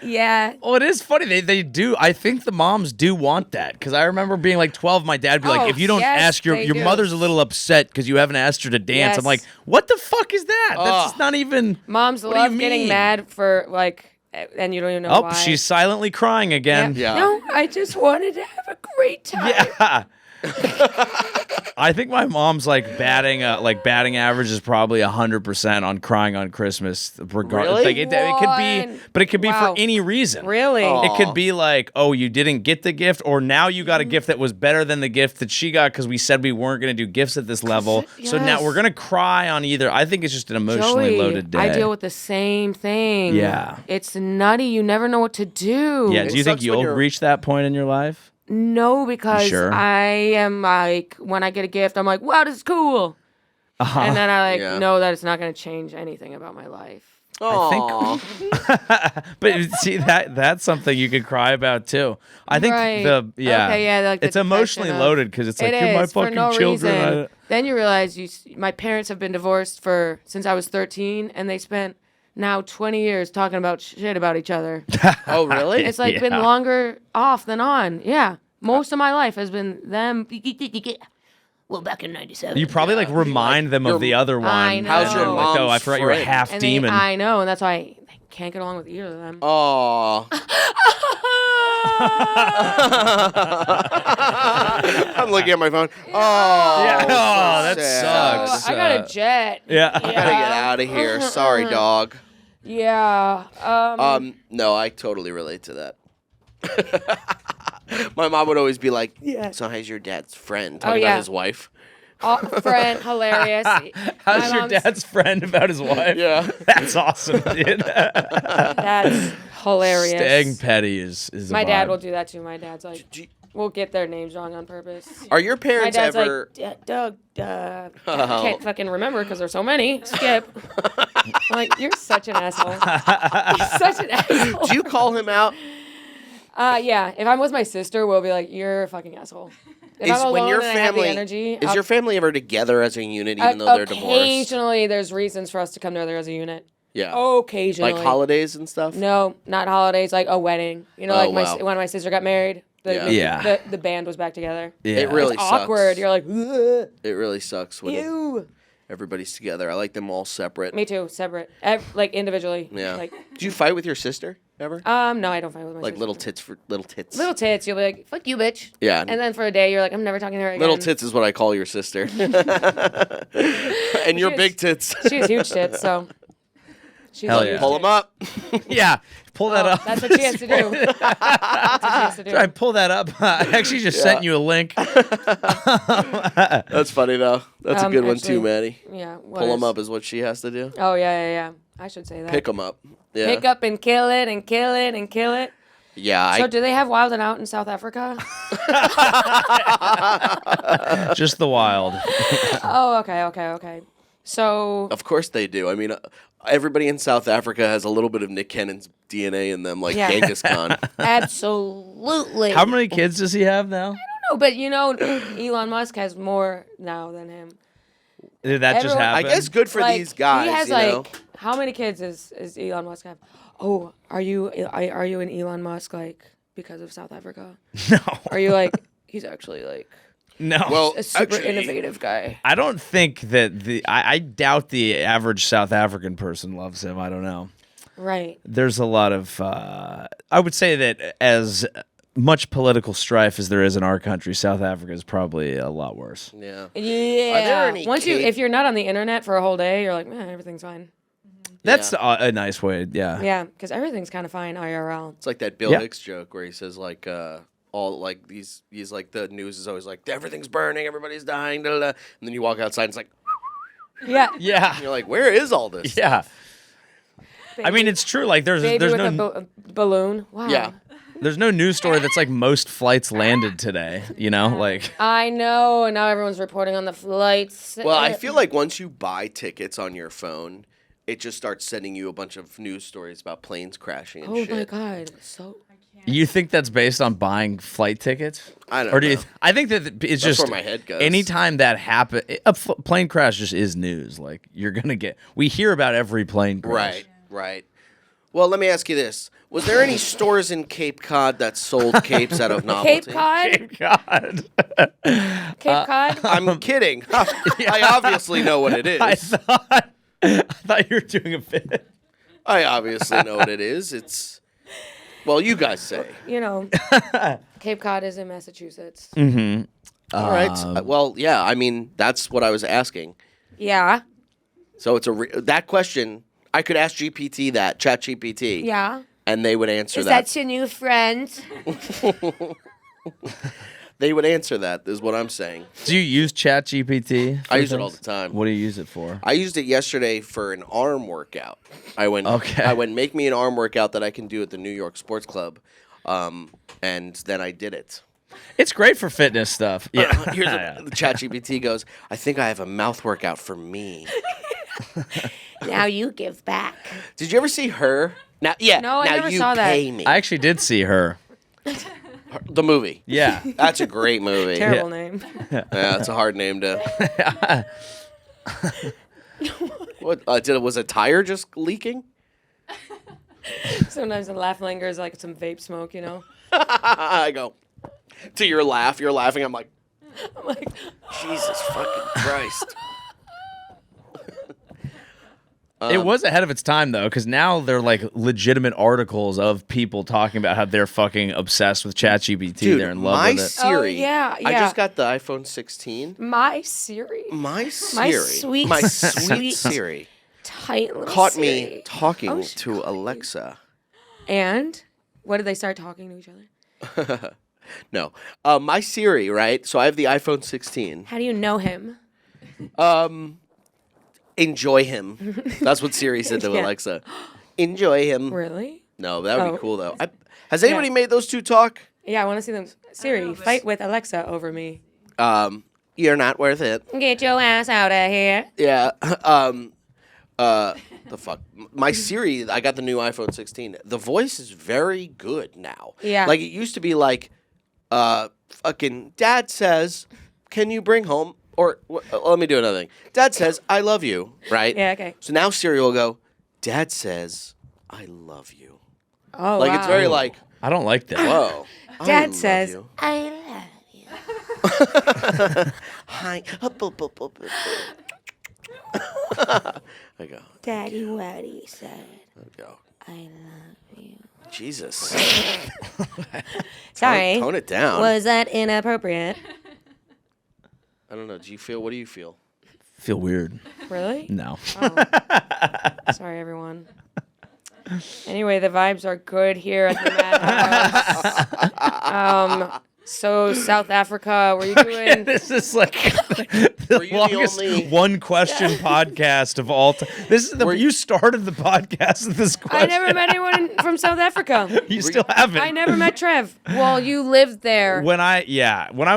Yeah. Well, it is funny. They do. I think the moms do want that because I remember being like 12. My dad would be Oh, like, if you don't yes, ask your they your do. mother's a little upset because you haven't asked her to dance. I'm Yes. like, what the fuck is that? That's just not even. Moms What do you love getting mean? mad for like and you don't even know Oh, why. she's silently crying again. Yeah. No, I just wanted to have a great time. Yeah. I think my mom's batting average is probably 100% on crying on Christmas. Regardless, Really? it could be, One. but it could be Wow. for any reason. Really? It could be oh, you didn't get the gift, or now you got a gift that was better than the gift that she got because we said we weren't going to do gifts at this level. So now Yes. we're going to cry on either. I think it's just an emotionally Joey, loaded day. I deal with the same thing. Yeah. It's nutty. You never know what to do. Yeah, do you think sucks when you'll you're- reach that point in your life? No, because sure? I am when I get a gift, I'm like, wow, this is cool. And then I Yeah. know that it's not going to change anything about my life. Aw. But see that's something you could cry about too. I think Right. Okay, like the it's emotionally depression of- loaded because it's like It you're my is, for fucking no children. reason. Then you realize my parents have been divorced since I was 13, and they spent now 20 years talking about shit about each other. Oh, really? It's been Yeah. longer off than on. Yeah. Most of my life has been them. Well, back in 97. You probably remind them of the other one. I know. How's your and oh, I mom's forgot you were friend? half And demon. I know, and that's why they can't get along with either of them. Aw. I'm looking at my phone. Oh, Yeah. so Oh, that sad. sucks. I got a jet. Yeah. I gotta get out of here. Sorry, dog. Yeah. No, I totally relate to that. My mom would always be like, Yeah. "So how's your dad's friend?" Talking yeah. about his wife. Friend, hilarious. How's My your mom's- dad's friend about his wife? Yeah. That's awesome, dude. That's hilarious. Staying petty is a My dad vibe. will do that too. My dad's like, we'll get their names wrong on purpose. Are your My parents dad's ever? like, Doug, I can't fucking remember because there's so many. Skip. I'm like, you're such an asshole. You're such an asshole. Do you call him out? Yeah. If I'm with my sister, we'll be like, you're a fucking asshole. If I'm alone When your and I have the family energy, is your family ever together as a unit, even though they're divorced? occasionally there's reasons for us to come together as a unit. Yeah. Occasionally. Like holidays and stuff. No, not holidays. Like a wedding. You know, Oh, like wow. when my sister got married. Yeah. Yeah. The band was back together. Yeah. It really It's sucks. awkward. You're like, ugh, It really sucks when ew. everybody's together. I like them all separate. Me too. Separate. Like individually. Yeah. Like, Do you fight with your sister ever? no, I don't fight with my Like sister. little tits for little tits. Little tits. You'll be like, fuck you, bitch. Yeah. And then for a day, you're like, I'm never talking to her again. Little tits is what I call your sister. And your She big is- tits. She has huge tits, so. She's Hell a yeah. huge Pull tit. them up. Yeah. Pull that up. That's what she has to do. That's what she has to do. Try and pull that up. I actually just sent you a link. That's funny though. That's a good one too, actually, Maddie. Yeah. Pull them up is what she has to do. Oh, yeah. I should say that. Pick them up. Yeah. Pick up and kill it and kill it and kill it. Yeah. So do they have Wild and Out in South Africa? Just the wild. Oh, okay. So Of course they do. I mean, everybody in South Africa has a little bit of Nick Cannon's DNA in them, like Yeah. Genghis Khan. absolutely. How many kids does he have now? No, but Elon Musk has more now than him. Did that just Everyone- I happen? guess good for Like, these guys. He has you know? how many kids is Elon Musk have? Oh, are you an Elon Musk because of South Africa? No. Are you like he's actually No. Well, a super actually, innovative guy? I don't think that I doubt the average South African person loves him. I don't know. Right. There's a lot of, I would say that as much political strife as there is in our country, South Africa is probably a lot worse. Yeah. Yeah. any If you're not on the internet for a whole day, you're like, man, everything's fine. That's a nice way, yeah. Yeah, because everything's kind of fine IRL. It's like that Bill Yeah. Hicks joke where he says all like he's like the news is always like everything's burning, everybody's dying, da, da, da. And then you walk outside and it's like Yeah. Yeah. you're like, where is all this? Yeah. I mean, it's true. Like, there's Baby with no a balloon. Wow. Yeah. there's no news story that's like most flights landed today. You know, like I know, and now everyone's reporting on the flights. Well, I feel like once you buy tickets on your phone, it just starts sending you a bunch of news stories about planes crashing and Oh shit. my god! So you think that's based on buying flight tickets? I don't Or do you? know. I think that it's That's just where my head goes. anytime that happens, plane crash just is news. Like you're gonna get. We hear about every plane crash. Right, right. Well, let me ask you this. Was there any stores in Cape Cod that sold capes out of novelty? Cape Cod. God. Cape Cod. I'm kidding. I obviously know what it is. I thought you were doing a bit. I obviously know what it is. It's, well, you guys say. You know, Cape Cod is in Massachusetts. All right. Well, yeah, I mean, that's what I was asking. Yeah. So it's that question, I could ask GPT that, ChatGPT. Yeah. And they would answer Is that. that your new friend? They would answer that, is what I'm saying. Do you use ChatGPT? I use it all the time. What do you use it for? I used it yesterday for an arm workout. I went, make me an arm workout that I can do at the New York Sports Club. And then I did it. It's great for fitness stuff. Yeah. Here's the ChatGPT goes, I think I have a mouth workout for me. Now you give back. Did you ever see Her? Now, yeah. No, I now never you saw that. pay me. I actually did see her. The movie. Yeah. That's a great movie. Terrible name. Yeah, it's a hard name to. What was a tire just leaking? Sometimes the laugh lingers like some vape smoke, you know? I go to your laugh. You're laughing. I'm like, like, Jesus fucking Christ. It was ahead of its time though, because now they're like legitimate articles of people talking about how they're fucking obsessed with ChatGPT. Dude, They're in love my with it. Siri. Oh, yeah. I just got the iPhone 16. My Siri. My Siri. sweet, My sweet sweet Siri. Tight little Caught Siri. me talking Oh, to Alexa. And what did they start talking to each other? No. My Siri, right? So I have the iPhone 16. How do you know him? Enjoy him. That's what Siri said to Yeah. Alexa. Enjoy him. Really? No, that would Oh. be cool though. Has anybody made those two talk? Yeah, I want to see them. Siri, fight with Alexa over me. You're not worth it. Get your ass out of here. Yeah. The fuck. My Siri, I got the new iPhone 16. The voice is very good now. Yeah. Like it used to be like, fucking Dad says, can you bring home? Or let me do another thing. Dad says, I love you. Right? Yeah, okay. So now Siri will go, Dad says, I love you. Oh, Like wow. it's very like, I don't like that. whoa. I Dad love says, you. I love you. Hi. I go. Daddy Waddy said, I go. I love you. Jesus. Sorry. Tone it down. Was that inappropriate? I don't know. What do you feel? Feel weird. Really? No. Oh. Sorry, everyone. Anyway, the vibes are good here at the Madhouse. So South Africa, were you doing? This is like Were you the longest only- one question podcast of all time. This is you started the podcast with this question. I never met anyone from South Africa. You still haven't. I never met Trev. Well, you lived there. When I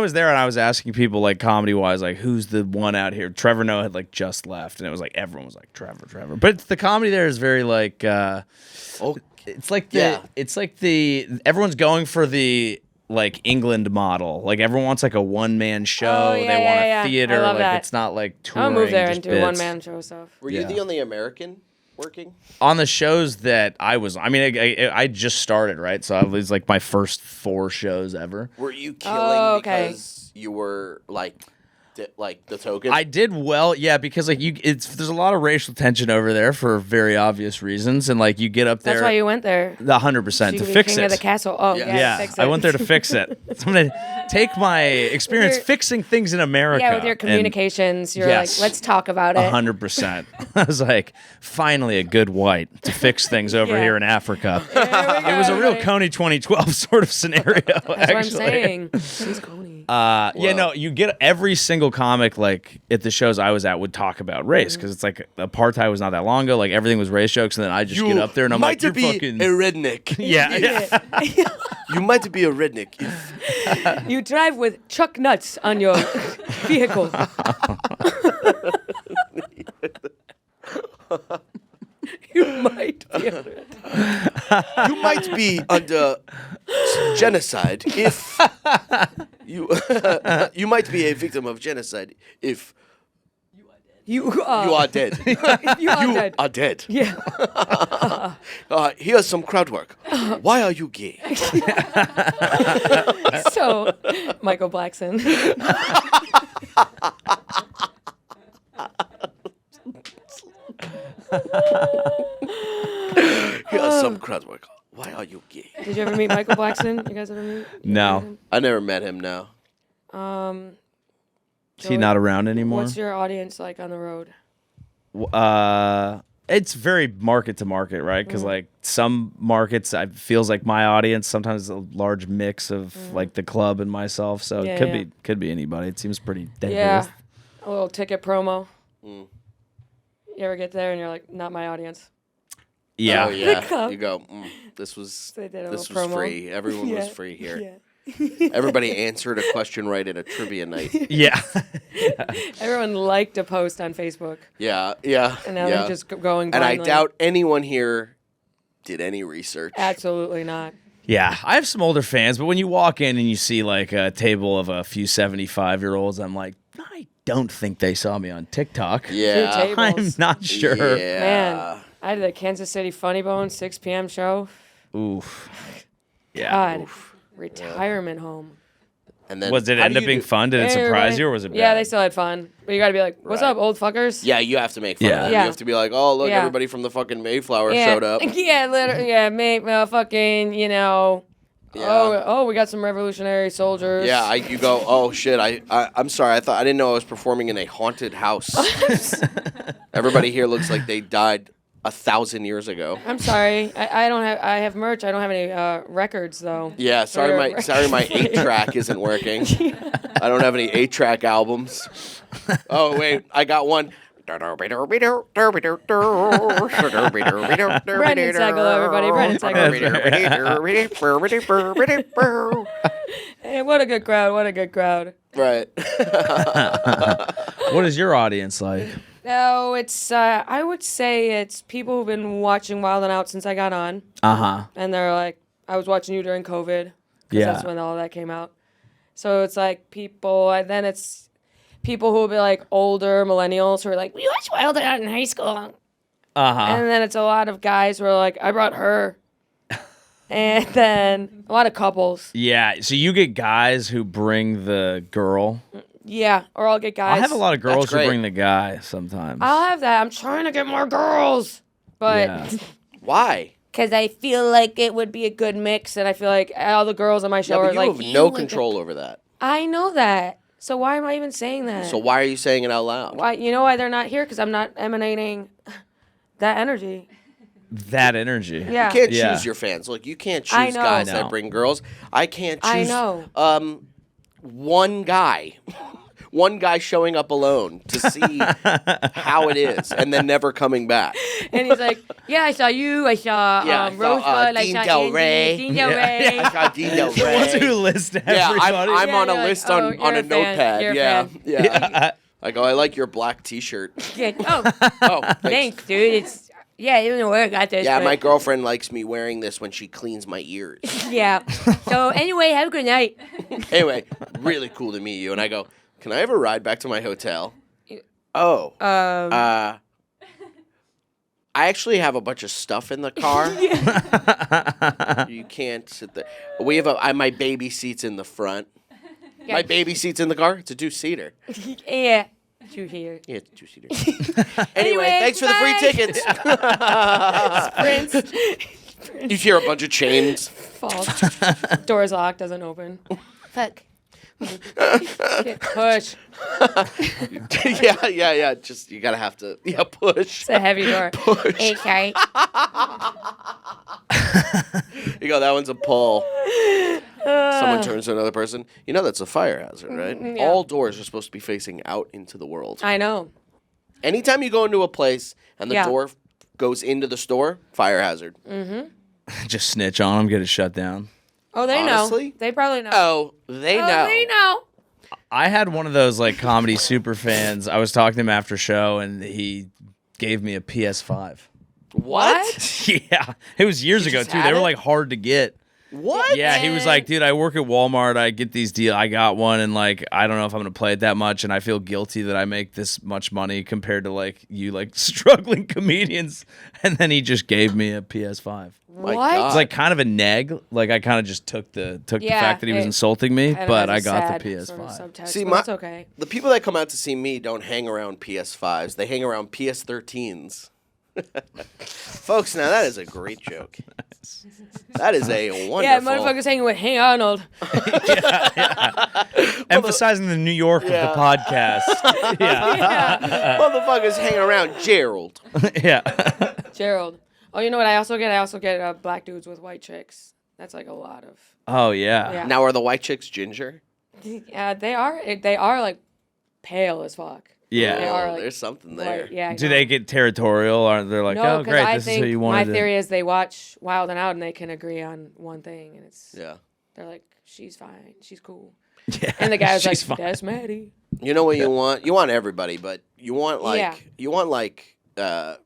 was there and I was asking people like comedy wise, like who's the one out here? Trevor Noah had like just left, and it was like everyone was like Trevor. But the comedy there is very like it's like everyone's going for the like England model. Like everyone wants like a one man show. Oh, yeah, they want yeah. a theater. I love Like that. it's not like touring. I'll move there just and do bits. one man show stuff. Were you Yeah. the only American working? On the shows that I was, I mean, I just started, right? So it was like my first 4 shows ever. Were you killing okay. because you were like the token? I did well, yeah, because like there's a lot of racial tension over there for very obvious reasons, and like you get up there. That's why you went there. 100% So you to could be fix king it. of the castle. Oh, Yeah. yeah. Yeah, fix I it. went there to fix it. So I'm gonna take my experience Your- fixing things in America. Yeah, with your and- communications, you're Yes. like, let's talk about it. 100%. I was like, finally a good white to fix things over Yeah. here in Africa. There we go, It was a real everybody. Coney 2012 sort of scenario. That's what I'm actually. saying. He's Coney. Yeah, no, you get every single comic like at the shows I was at would talk about race because it's like apartheid was not that long ago. Like everything was race jokes, and then I just get up there and I'm like, you're be fucking a redneck. yeah. You might be a redneck if You drive with chuck nuts on your vehicle. You might be. you might be under genocide if you might be a victim of genocide if You you are dead. You are dead. Are dead. Yeah. Here's some crowd work. Why are you gay? So, Michael Blackson. Did you ever meet Michael Blackson? You guys ever meet? No. I never met him. No. Is he not around anymore? What's your audience like on the road? It's very market to market, right? Because like some markets, it feels like my audience. Sometimes a large mix of like the club and myself. So it could be anybody. It seems pretty diverse. Yeah, a little ticket promo. You ever get there and you're like, not my audience. Yeah. Oh yeah. You go. This was promo. free. Everyone was free here. Yeah. Everybody answered a question right at a trivia night. Yeah. Everyone liked a post on Facebook. Yeah. And now they're just going blindly. And I doubt anyone here did any research. Absolutely not. Yeah, I have some older fans, but when you walk in and you see like a table of a few 75-year-olds, I'm like, I don't think they saw me on TikTok. Yeah. I'm not sure. Yeah. Man, I did the Kansas City Funny Bone 6 p.m. show. Oof. Yeah. God. Oof. Retirement home. And then Was it end up being fun? Did it surprise you or was it bad? Yeah, they still had fun. But you got to be like, what's up, old fuckers? Yeah, you have to make fun of them. Yeah. You have to be like, oh, look, everybody from the fucking Mayflower showed up. Yeah, literally. Yeah, fucking, you know. Yeah. Oh, we got some revolutionary soldiers. Yeah, you go, oh, shit, I'm sorry. I didn't know I was performing in a haunted house. Everybody here looks like they died 1,000 years ago. I'm sorry. I have merch. I don't have any records though. Yeah, sorry my 8-track isn't working. I don't have any 8-track albums. Oh wait, I got one. Brendan Sagalow, everybody. Brendan Sagalow. Hey, what a good crowd. What a good crowd. Right. What is your audience like? No, it's I would say it's people who've been watching Wild 'N Out since I got on. And they're like, I was watching you during COVID. Yeah. That's when all that came out. So it's like people, and then it's people who will be like older millennials who are like, we watched Wild 'N Out in high school. And then it's a lot of guys who are like, I brought her. And then a lot of couples. Yeah, so you get guys who bring the girl. Yeah, or I'll get guys. I have a lot of girls who great. bring the guy sometimes. I'll have that. I'm trying to get more girls. But Yeah. Why? because I feel like it would be a good mix, and I feel like all the girls on my show Yeah, are but you like, have no like control over that. I know that. So why am I even saying that? So why are you saying it out loud? Why? You know why they're not here? Because I'm not emanating that energy. That energy. Yeah. You can't Yeah. choose your fans. Look, you can't I choose know. guys No. that bring girls. I can't choose I know. one guy. One guy showing up alone to see how it is and then never coming back. And he's like, yeah, I saw you. I saw I saw, Rosebud. I Dean saw Del Andy, Rey. Dean Del Rey. I saw Dean Del The ones Rey. who list everybody. Yeah, I'm Yeah, on a you're like, list oh, on you're a a fan. notepad. You're a Yeah, fan. yeah. I go, I like your black T-shirt. Yeah. Oh, Oh, thanks, dude. It's I don't know where I got this. Yeah, but- my girlfriend likes me wearing this when she cleans my ears. Yeah. So anyway, have a good night. Anyway, really cool to meet you. And I go, can I have a ride back to my hotel? Oh. I actually have a bunch of stuff in the car. You can't sit there. We have my baby seat's in the front. Yeah. My baby seat's in the car. It's a 2-seater. Yeah. You hear? Yeah, it's a 2-seater. Anyway, thanks for the free tickets. Prince. You hear a bunch of chains. Falls. Door's locked. Doesn't open. Fuck. Push. Yeah. Just you gotta have to push. It's a heavy door. Push. Hey, sorry. You go, that one's a pull. Someone turns to another person. You know that's a fire hazard, right? Yeah. All doors are supposed to be facing out into the world. I know. Anytime you go into a place and the Yeah. door goes into the store, fire hazard. Just snitch on them, get it shut down. Oh, they Honestly? know. They probably know. Oh, they know. They know. I had one of those like comedy super fans. I was talking to him after show, and he gave me a PS5. What? Yeah, it was years ago just too. had They were it? like hard to get. What? Yeah, he was like, dude, I work at Walmart. I get these deals. I got one, and like, I don't know if I'm gonna play it that much, and I feel guilty that I make this much money compared to like you, like struggling comedians. And then he just gave me a PS5. My What? God. It's like kind of a neg. Like I kind of just took the Yeah, fact that he was it insulting me, Kind of but I has a got sad the PS5. sort of subtext, See, but it's okay. The people that come out to see me don't hang around PS5s. They hang around PS13s. Folks, now that is a great joke. That is a wonderful. Yeah, motherfuckers hanging with Hey Arnold. Emphasizing the New York of the podcast. Yeah. Motherfuckers hang around Gerald. Yeah. Gerald. Oh, you know what I also get? I also get black dudes with white chicks. That's like a lot of. Oh, yeah. Yeah. Now, are the white chicks ginger? Yeah, they are. They are like pale as fuck. Yeah. They are, like, There's something there. White. Yeah. Do they get territorial? Or they're like, No, oh, great, I this think is who you my wanted to... theory is they watch Wild and Out and they can agree on one thing, and it's Yeah. they're like, she's fine, she's cool, Yeah, and the guy's like, she's fine. that's Maddie. You know what you want? You want everybody, but you want Yeah.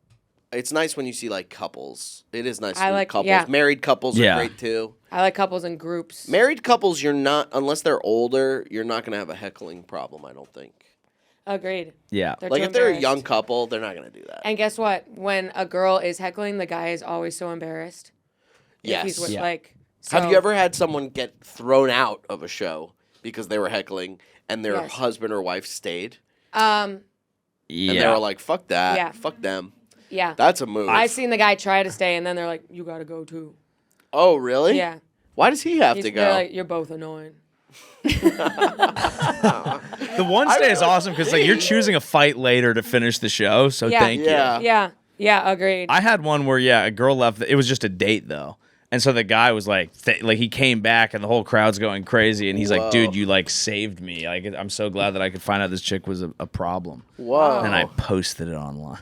it's nice when you see like couples. It is nice I when like- couples. yeah. Married couples Yeah. are great too. I like couples in groups. Married couples, you're not, unless they're older, you're not going to have a heckling problem, I don't think. Agreed. Yeah. They're Like too if they're a embarrassed. young couple, they're not going to do that. And guess what? When a girl is heckling, the guy is always so embarrassed. If Yes. he's with, Yeah. like. Have so- you ever had someone get thrown out of a show because they were heckling and their Yes. husband or wife stayed? Yeah. And they were like, fuck that. Yeah. Fuck them. Yeah. That's a move. I've seen the guy try to stay, and then they're like, "You gotta go too." Oh, really? Yeah. Why does he have to They're go? like, "You're both annoying." The one stay is awesome because like you're choosing a fight later to finish the show, so Yeah. thank you. Yeah. Yeah. Yeah. Agreed. I had one where a girl left. It was just a date though, and so the guy was like, he came back and the whole crowd's going crazy, and he's Whoa. like, "Dude, you like saved me. Like, I'm so glad that I could find out this chick was a problem." Whoa. And I posted it online.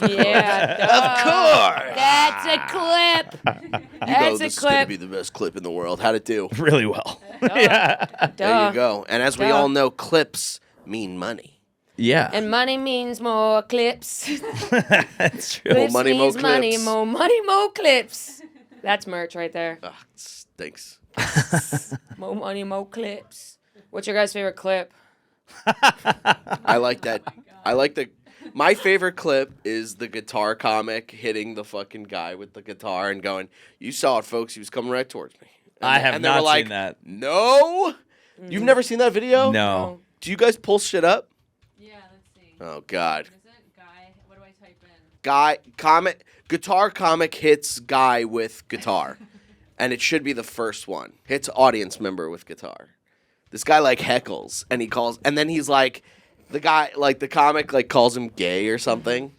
Yeah. Of course. That's a clip. That's this a is going to clip. be the best clip in the world. How'd it do? Really well. There Duh. you go. And as we Duh. all know, clips mean money. Yeah. And money means more clips. That's true. Clips money, more means money, clips. more money, more clips. That's merch right there. Ugh, stinks. More money, more clips. What's your guys' favorite clip? I like that. I like the. My favorite clip is the guitar comic hitting the fucking guy with the guitar and going, "You saw it, folks. He was coming right towards me." And I have and they were not like, seen that. No, you've never seen that video? No. Do you guys pull shit up? Yeah, let's see. Oh God. Is it guy? What do I type in? Guitar comic hits guy with guitar, and it should be the first one. Hits audience member with guitar. This guy like heckles, and he calls, and then he's like, the guy like the comic like calls him gay or something,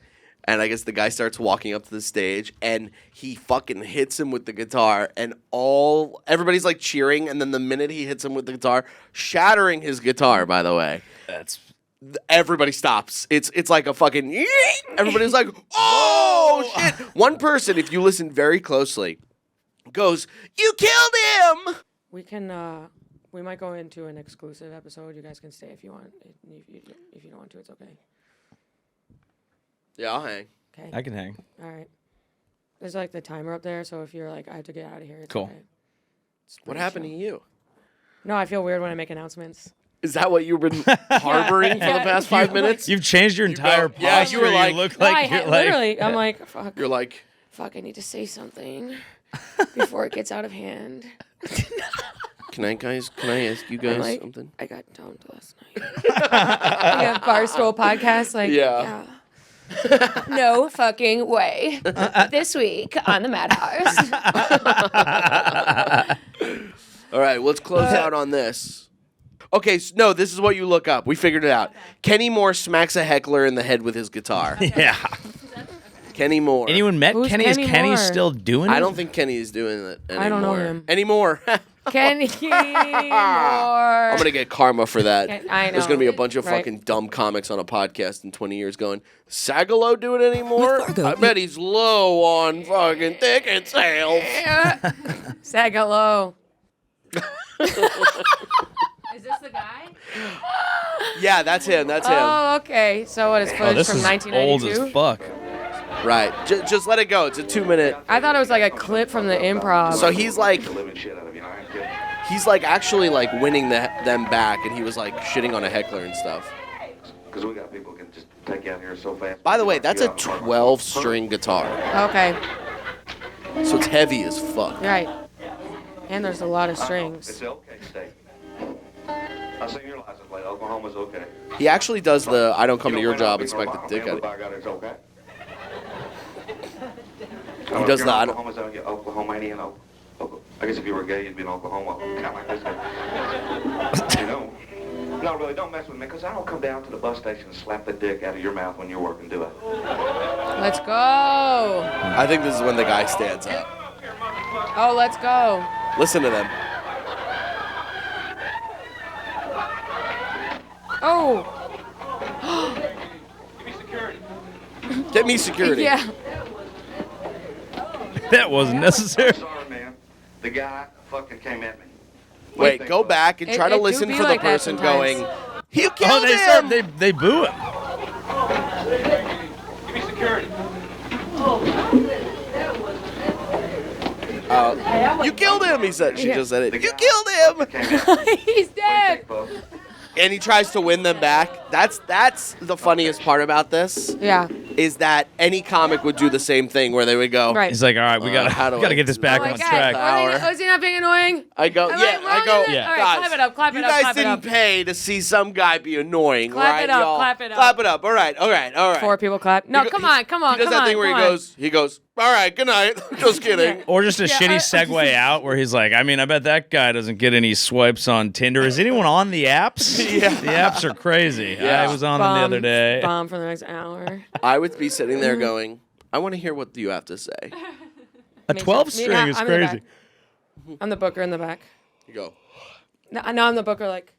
and I guess the guy starts walking up to the stage, and he fucking hits him with the guitar, and everybody's like cheering, and then the minute he hits him with the guitar, shattering his guitar, by the way. Everybody stops. It's like a fucking. Everybody's like, "Oh shit!" One person, if you listen very closely, goes, "You killed him!" We can. We might go into an exclusive episode. You guys can stay if you want. If you don't want to, it's okay. Yeah, I'll hang. Okay. I can hang. All right. There's like the timer up there, so if you're like, I have to get out of here. It's Cool. Okay. It's What pretty happened chill. to you? No, I feel weird when I make announcements. Is that what you've been harboring for the past 5 minutes? You've changed your entire go- yeah, posture. you were like- look No, like you're like literally, I'm like, fuck. You're like, Fuck, I need to say something before it gets out of hand. can I ask you guys like, something? I got dumped last night. Yeah, Barstool podcast, like, Yeah. No fucking way. This week on the Madhouse. All right, let's close out on this. Okay, no, this is what you look up. We figured it out. Kenny Moore smacks a heckler in the head with his guitar. Yeah. Kenny Moore. Anyone met Who's Kenny? Is Kenny Kenny Moore? still doing it? I don't think Kenny is doing it anymore. I don't know him. Anymore. Kenny Moore. I'm going to get karma for that. I know. There's going to be a bunch of Right. fucking dumb comics on a podcast in 20 years going, Sagalow do it anymore? I bet he's low on fucking ticket sales. Sagalow. Is this the guy? Yeah, that's him. That's him. Oh, okay. So what is Oh, footage this from is old 1992? as fuck. Right. Just let it go. It's a 2-minute. I thought it was like a clip from the improv. So he's like actually like winning them back, and he was like shitting on a heckler and stuff. Because we got people can just take you out here so fast. By the way, that's a 12-string guitar, Okay, so it's heavy as fuck. right. And there's a lot of It's strings. the okay state. I seen your license plate. Oklahoma's okay. He actually does the "I don't come to your job, People inspect the dick" by out of God, it's okay. He does not. Oklahoma's out here, Oklahomanian. I guess if you were gay, you'd be in Oklahoma, kind of like this guy. You know? No, really, don't mess with me, because I don't come down to the bus station and slap the dick out of your mouth when you're working, do I? Let's go. I think this is when the guy stands up. Oh, let's go. Listen to them. Oh. Give me security. Get me security. Yeah. That wasn't necessary. Sorry, man. The guy fucking came at me. Wait, go back and try to It do listen be for the like that person sometimes. going, "You Oh, killed they him!" said they boo him. Give me security. You killed him, he said. She Yeah. just said it. The You guy killed him! Came at me. He's dead. And he tries to win them back. That's the funniest part about this, Yeah. is that any comic would do the same thing where they would go, Right. He's like, all right, we how do gotta I get this do back Oh my on God. track. Hour. Was he not being annoying? I go, Am yeah, I I wrong go, in that? Yeah. All right, guys, clap it up, clap it you up, guys clap it didn't up. pay to see some guy be annoying, Clap right, it up, y'all? clap it up. Clap it up. All right. Four people clap. No, He go- come on. He does that thing where he goes, all right, good night. Just kidding. Or just a Yeah, shitty segue out where he's like, I mean, I bet that guy doesn't get any swipes on Tinder. Is anyone on the apps? Yeah. The apps are crazy. Yeah. I was on them the other day. Bomb for the next hour. I would be sitting there going, I want to hear what you have to say. A 12 string is I'm in the crazy. back. I'm the booker in the back. You go, No, I'm the booker. Like,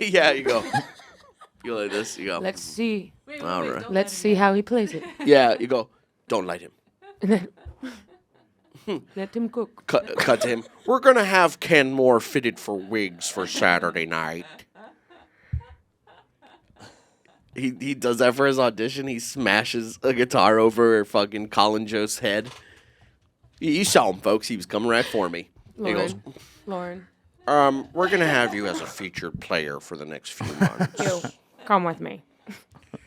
yeah, you go. You go like this, you go. let's see. All right. Let's see how he plays it. Yeah, you go, don't light him. Let him cook. Cut to him. We're going to have Ken Moore fitted for wigs for Saturday night. He does that for his audition. He smashes a guitar over fucking Colin Jost's head. You saw him, folks. He was coming right for me. He goes, Lauren. we're going to have you as a featured player for the next few months. You, come with me.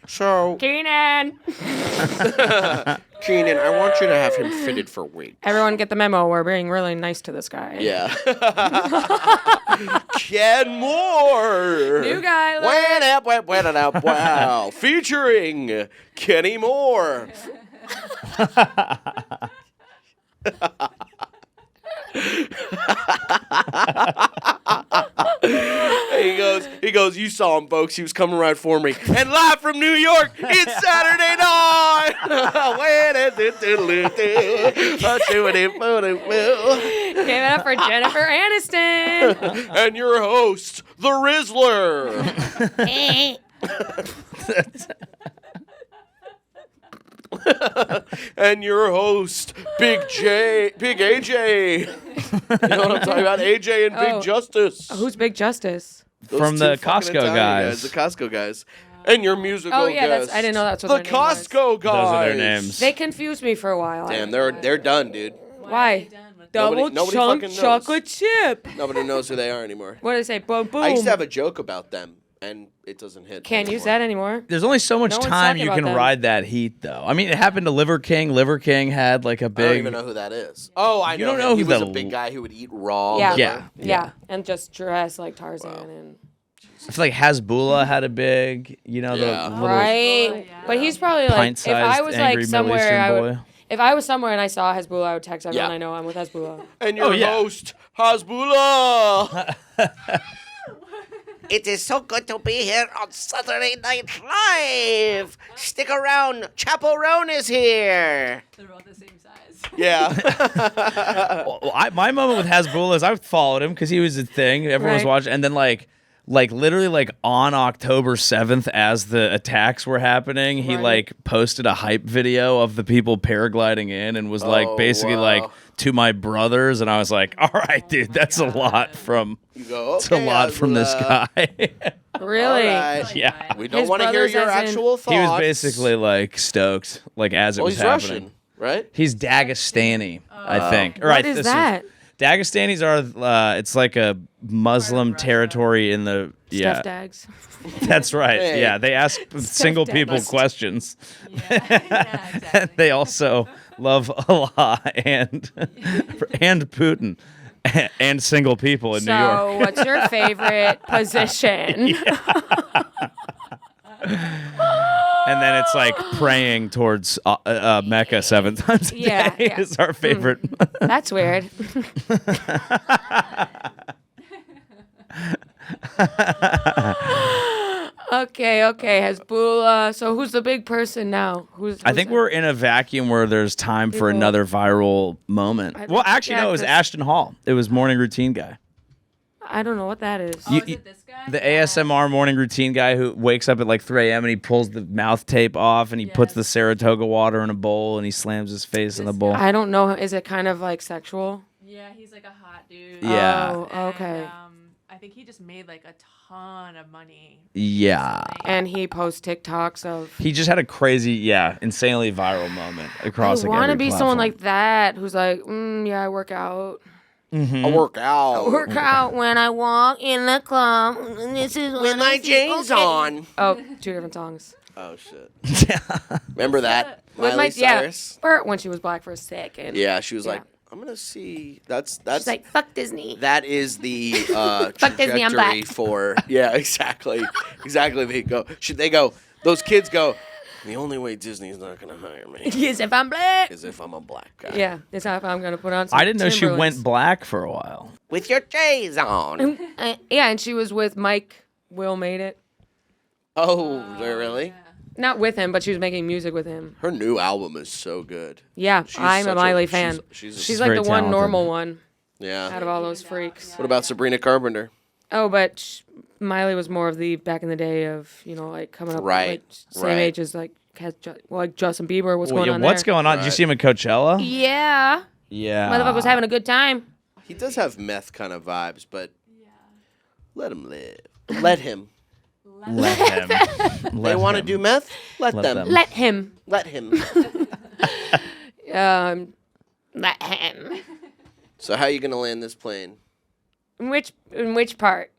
So, Keenan. Keenan, I want you to have him fitted for wigs. Everyone get the memo. We're being really nice to this guy. Yeah. Ken Moore. New guy. Wow. Featuring Kenny Moore. He goes, you saw him, folks. He was coming right for me. And live from New York, it's Saturday night. Give it up for Jennifer Aniston. And your host, the Rizzler. And your host, Big AJ. You know what I'm talking about? AJ and Big Oh. Justice. Who's Big Justice? Those From two the fucking Costco Italian guys. The Costco guys. And your musical Oh, yeah, guest. I didn't know that's what the their name was. Costco guys. Those are their names. They confused me for a while. Damn, they're done, dude. Why? Double Nobody chunk fucking knows. chocolate chip. Nobody knows who they are anymore. What did I say? Boom, boom. I used to have a joke about them, and it doesn't hit. Can't anymore. use that anymore. There's only so much No one's time talking you about can them. ride that heat, though. I mean, it happened to Liver King. Liver King had like a I don't big. even know who that is. Oh, I know. You don't him. know He who was that a big guy who would eat raw. Yeah. liver. Yeah. And just dress like Tarzan and. I feel like Hasbulla had a big, you know, Yeah. the little Right. yeah. But he's probably like, if pint-sized I was angry like Middle somewhere, Eastern I boy. would. If I was somewhere and I saw Hezbollah, I would text everyone Yeah. I know I'm with Hezbollah. And your Oh, yeah. host, Hasbullah. It is so good to be here on Saturday Night Live. Stick around. Chaperone is here. They're all the same size. Yeah. Well, my moment with Hasbulla is I followed him because he was a thing. Everyone was Right. watching, and then like literally like on October 7th, as the attacks were happening, he Right. like posted a hype video of the people paragliding in, and was like Oh, basically wow. like to my brothers, and I was like, all right, dude, that's a lot from. You go, It's a okay, lot from this Hasbullah. guy. Really? All right. Yeah. We don't His want to hear brothers your as in- actual thoughts. He was basically like stoked, like as it Well, was he's happening. Russian, right? He's Dagestani, I think. What is that? Dagestanis are it's like a Muslim Russia. territory in the Stuffed dags. That's right. Hey. Yeah, they ask single people dags. questions. Yeah, exactly. They also love Allah and Putin and single people in New York. So, what's your favorite position? And then it's like praying towards Mecca 7 times a Yeah, day yeah. is our favorite. That's weird. Okay. Has Bula? So who's the big person now? I think we're in a vacuum where there's time for People- another viral moment. I Well, think- actually, yeah, no, it was 'cause- Ashton Hall. It was morning routine guy. I don't know what that is. Oh, is it this guy? The ASMR morning routine guy who wakes up at like 3 a.m. and he pulls the mouth tape off and he puts the Yes. Saratoga water in a bowl and he slams his face in the This bowl. I don't know. Is it kind of like sexual? Yeah, he's like a hot dude. Yeah. Oh, And, okay. I think he just made like a ton of money. Yeah. And he posts TikToks of. He just had a crazy, insanely viral moment across I like want to every be someone platform. like that who's like, yeah, I work out. I work out. Work out when I walk in the club. And this is With when my I see- jeans okay. on. Oh, 2 different songs. Oh shit. Remember that? With Miley Cyrus? Bert when she was black for a second. Yeah, she was Yeah. like, I'm gonna see. That's She's like, fuck Disney. that is the Fuck Disney, I'm trajectory black. for exactly. They go, those kids go, the only way Disney's not gonna hire me Yes, if I'm black. is if I'm a black guy. Yeah, that's how I'm gonna put on. Some I didn't know she Timberlands. went black for a while. With your J's on. Yeah, and she was with Mike. Will made it. Oh, really? Not with him, but she was making music with him. Her new album is so good. Yeah, She's I'm a such Miley fan. she's She's a- like very the one talented. normal one out yeah. of all those freaks. What about Sabrina Carpenter? Oh, but Miley was more of the back in the day of like coming up Right, like, same right. age as like like Justin Bieber. What's Well, going on what's there? going on? Did you Right. see him at Coachella? Yeah, Yeah. motherfucker was having a good time. He does have meth kind of vibes, but let him live. Let him. Let him. They want to do meth? Let them. them. Let him. Let him. Let him. So how you gonna land this plane? In which part?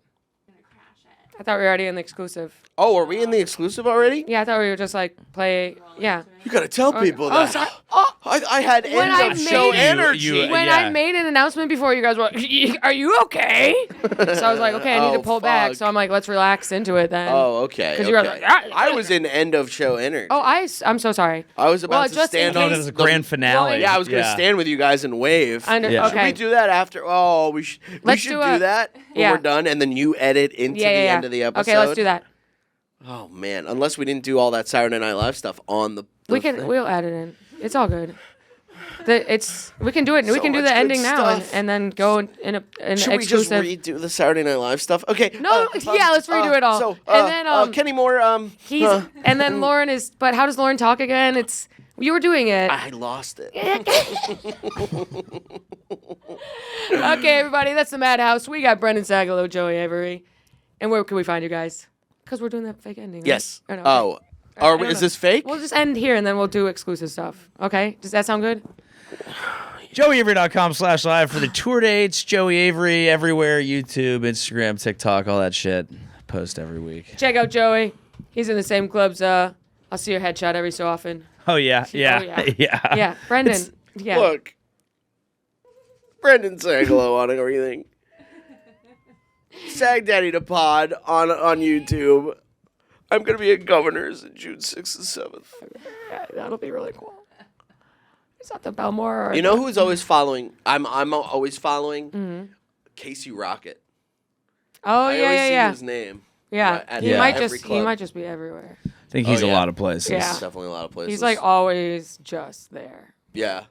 I thought we were already in the exclusive. Oh, are we in the exclusive already? Yeah, I thought we were just like play. Yeah. You gotta tell people Oh, that. sorry. Oh, I had When I end of show made- energy. You- when yeah. I made an announcement before, you guys were like, "Are you okay?" So I was like, "Okay, I need Oh, to pull back." fuck. So I'm like, "Let's relax into it then." Oh, okay. 'Cause you were okay. like, "Ah." I was in end of show energy. Oh, I'm so sorry. I was about well, to just in stand case- on No, there's a grand finale. Well, Yeah, I was gonna stand with you guys and wave. Yeah. Should Okay. we do that after? Oh, we should. We Let's should do do a- that when yeah. we're done, and then you edit into Yeah, the yeah. end of the episode. Okay, let's do that. Oh man, unless we didn't do all that Saturday Night Live stuff on the. thing. We'll add it in. It's all good. We can do it. We So can do much the good ending now stuff. and then go in an Should we just exclusive. redo the Saturday Night Live stuff? Okay. No, yeah, let's redo it all. So, And then, Kenny Moore. He's and then Lauren is. But how does Lauren talk again? You were doing it. I lost it. Okay, everybody, that's the Madhouse. We got Brendan Sagalow, Joey Avery, and where can we find you guys? Because we're doing that fake ending. right? Yes. Or no? Oh, I don't is know. this fake? We'll just end here and then we'll do exclusive stuff. Okay? Does that sound good? JoeyAvery.com/live for the tour dates. Joey Avery everywhere. YouTube, Instagram, TikTok, all that shit. Post every week. Check out Joey. He's in the same clubs. I'll see your headshot every so often. Oh yeah, yeah, yeah. yeah. Yeah, Brendan. Yeah. Look, Brendan Sagalow on everything. Sag Daddy to Pod on YouTube. I'm gonna be at Governor's in June 6th and 7th. Yeah, that'll be really cool. Is that the Belmore? Or You know who's always following? I'm always following Casey Rocket. Oh I yeah, always yeah, see yeah. his name. Yeah. Right, at He Yeah. might every he club. might just be everywhere. I think he's Oh, a yeah. lot of places. Yeah. Definitely a lot of places. He's like always just there. yeah.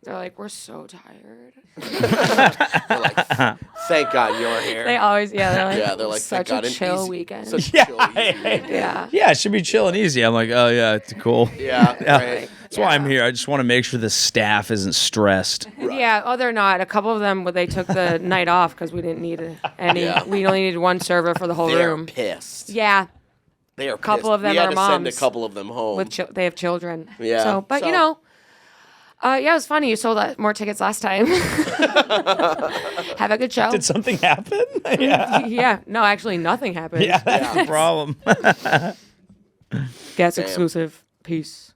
They're like, we're so tired. They're like, thank God you're here. They always, they're like, Yeah, they're like, such thank God, a an chill easy- weekend. Such a Yeah. chill, easy weekend. Yeah. Yeah, it should be chill and easy. I'm like, oh yeah, it's cool. Yeah, Yeah. right. That's why I'm here. I just want to make sure the staff isn't stressed. Yeah. Oh, they're not. A couple of them, they took the night off because we didn't need any. Yeah. We only needed one server for the whole They're room. pissed. Yeah. They are Couple pissed. of them we had are to send a moms couple of them home. They have children. Yeah, So, but so- you know, yeah, it was funny. You sold more tickets last time. Have a good show. Did something happen? Yeah. Yeah. No, actually, nothing happened. Yeah, that's the problem. Guess exclusive. Peace.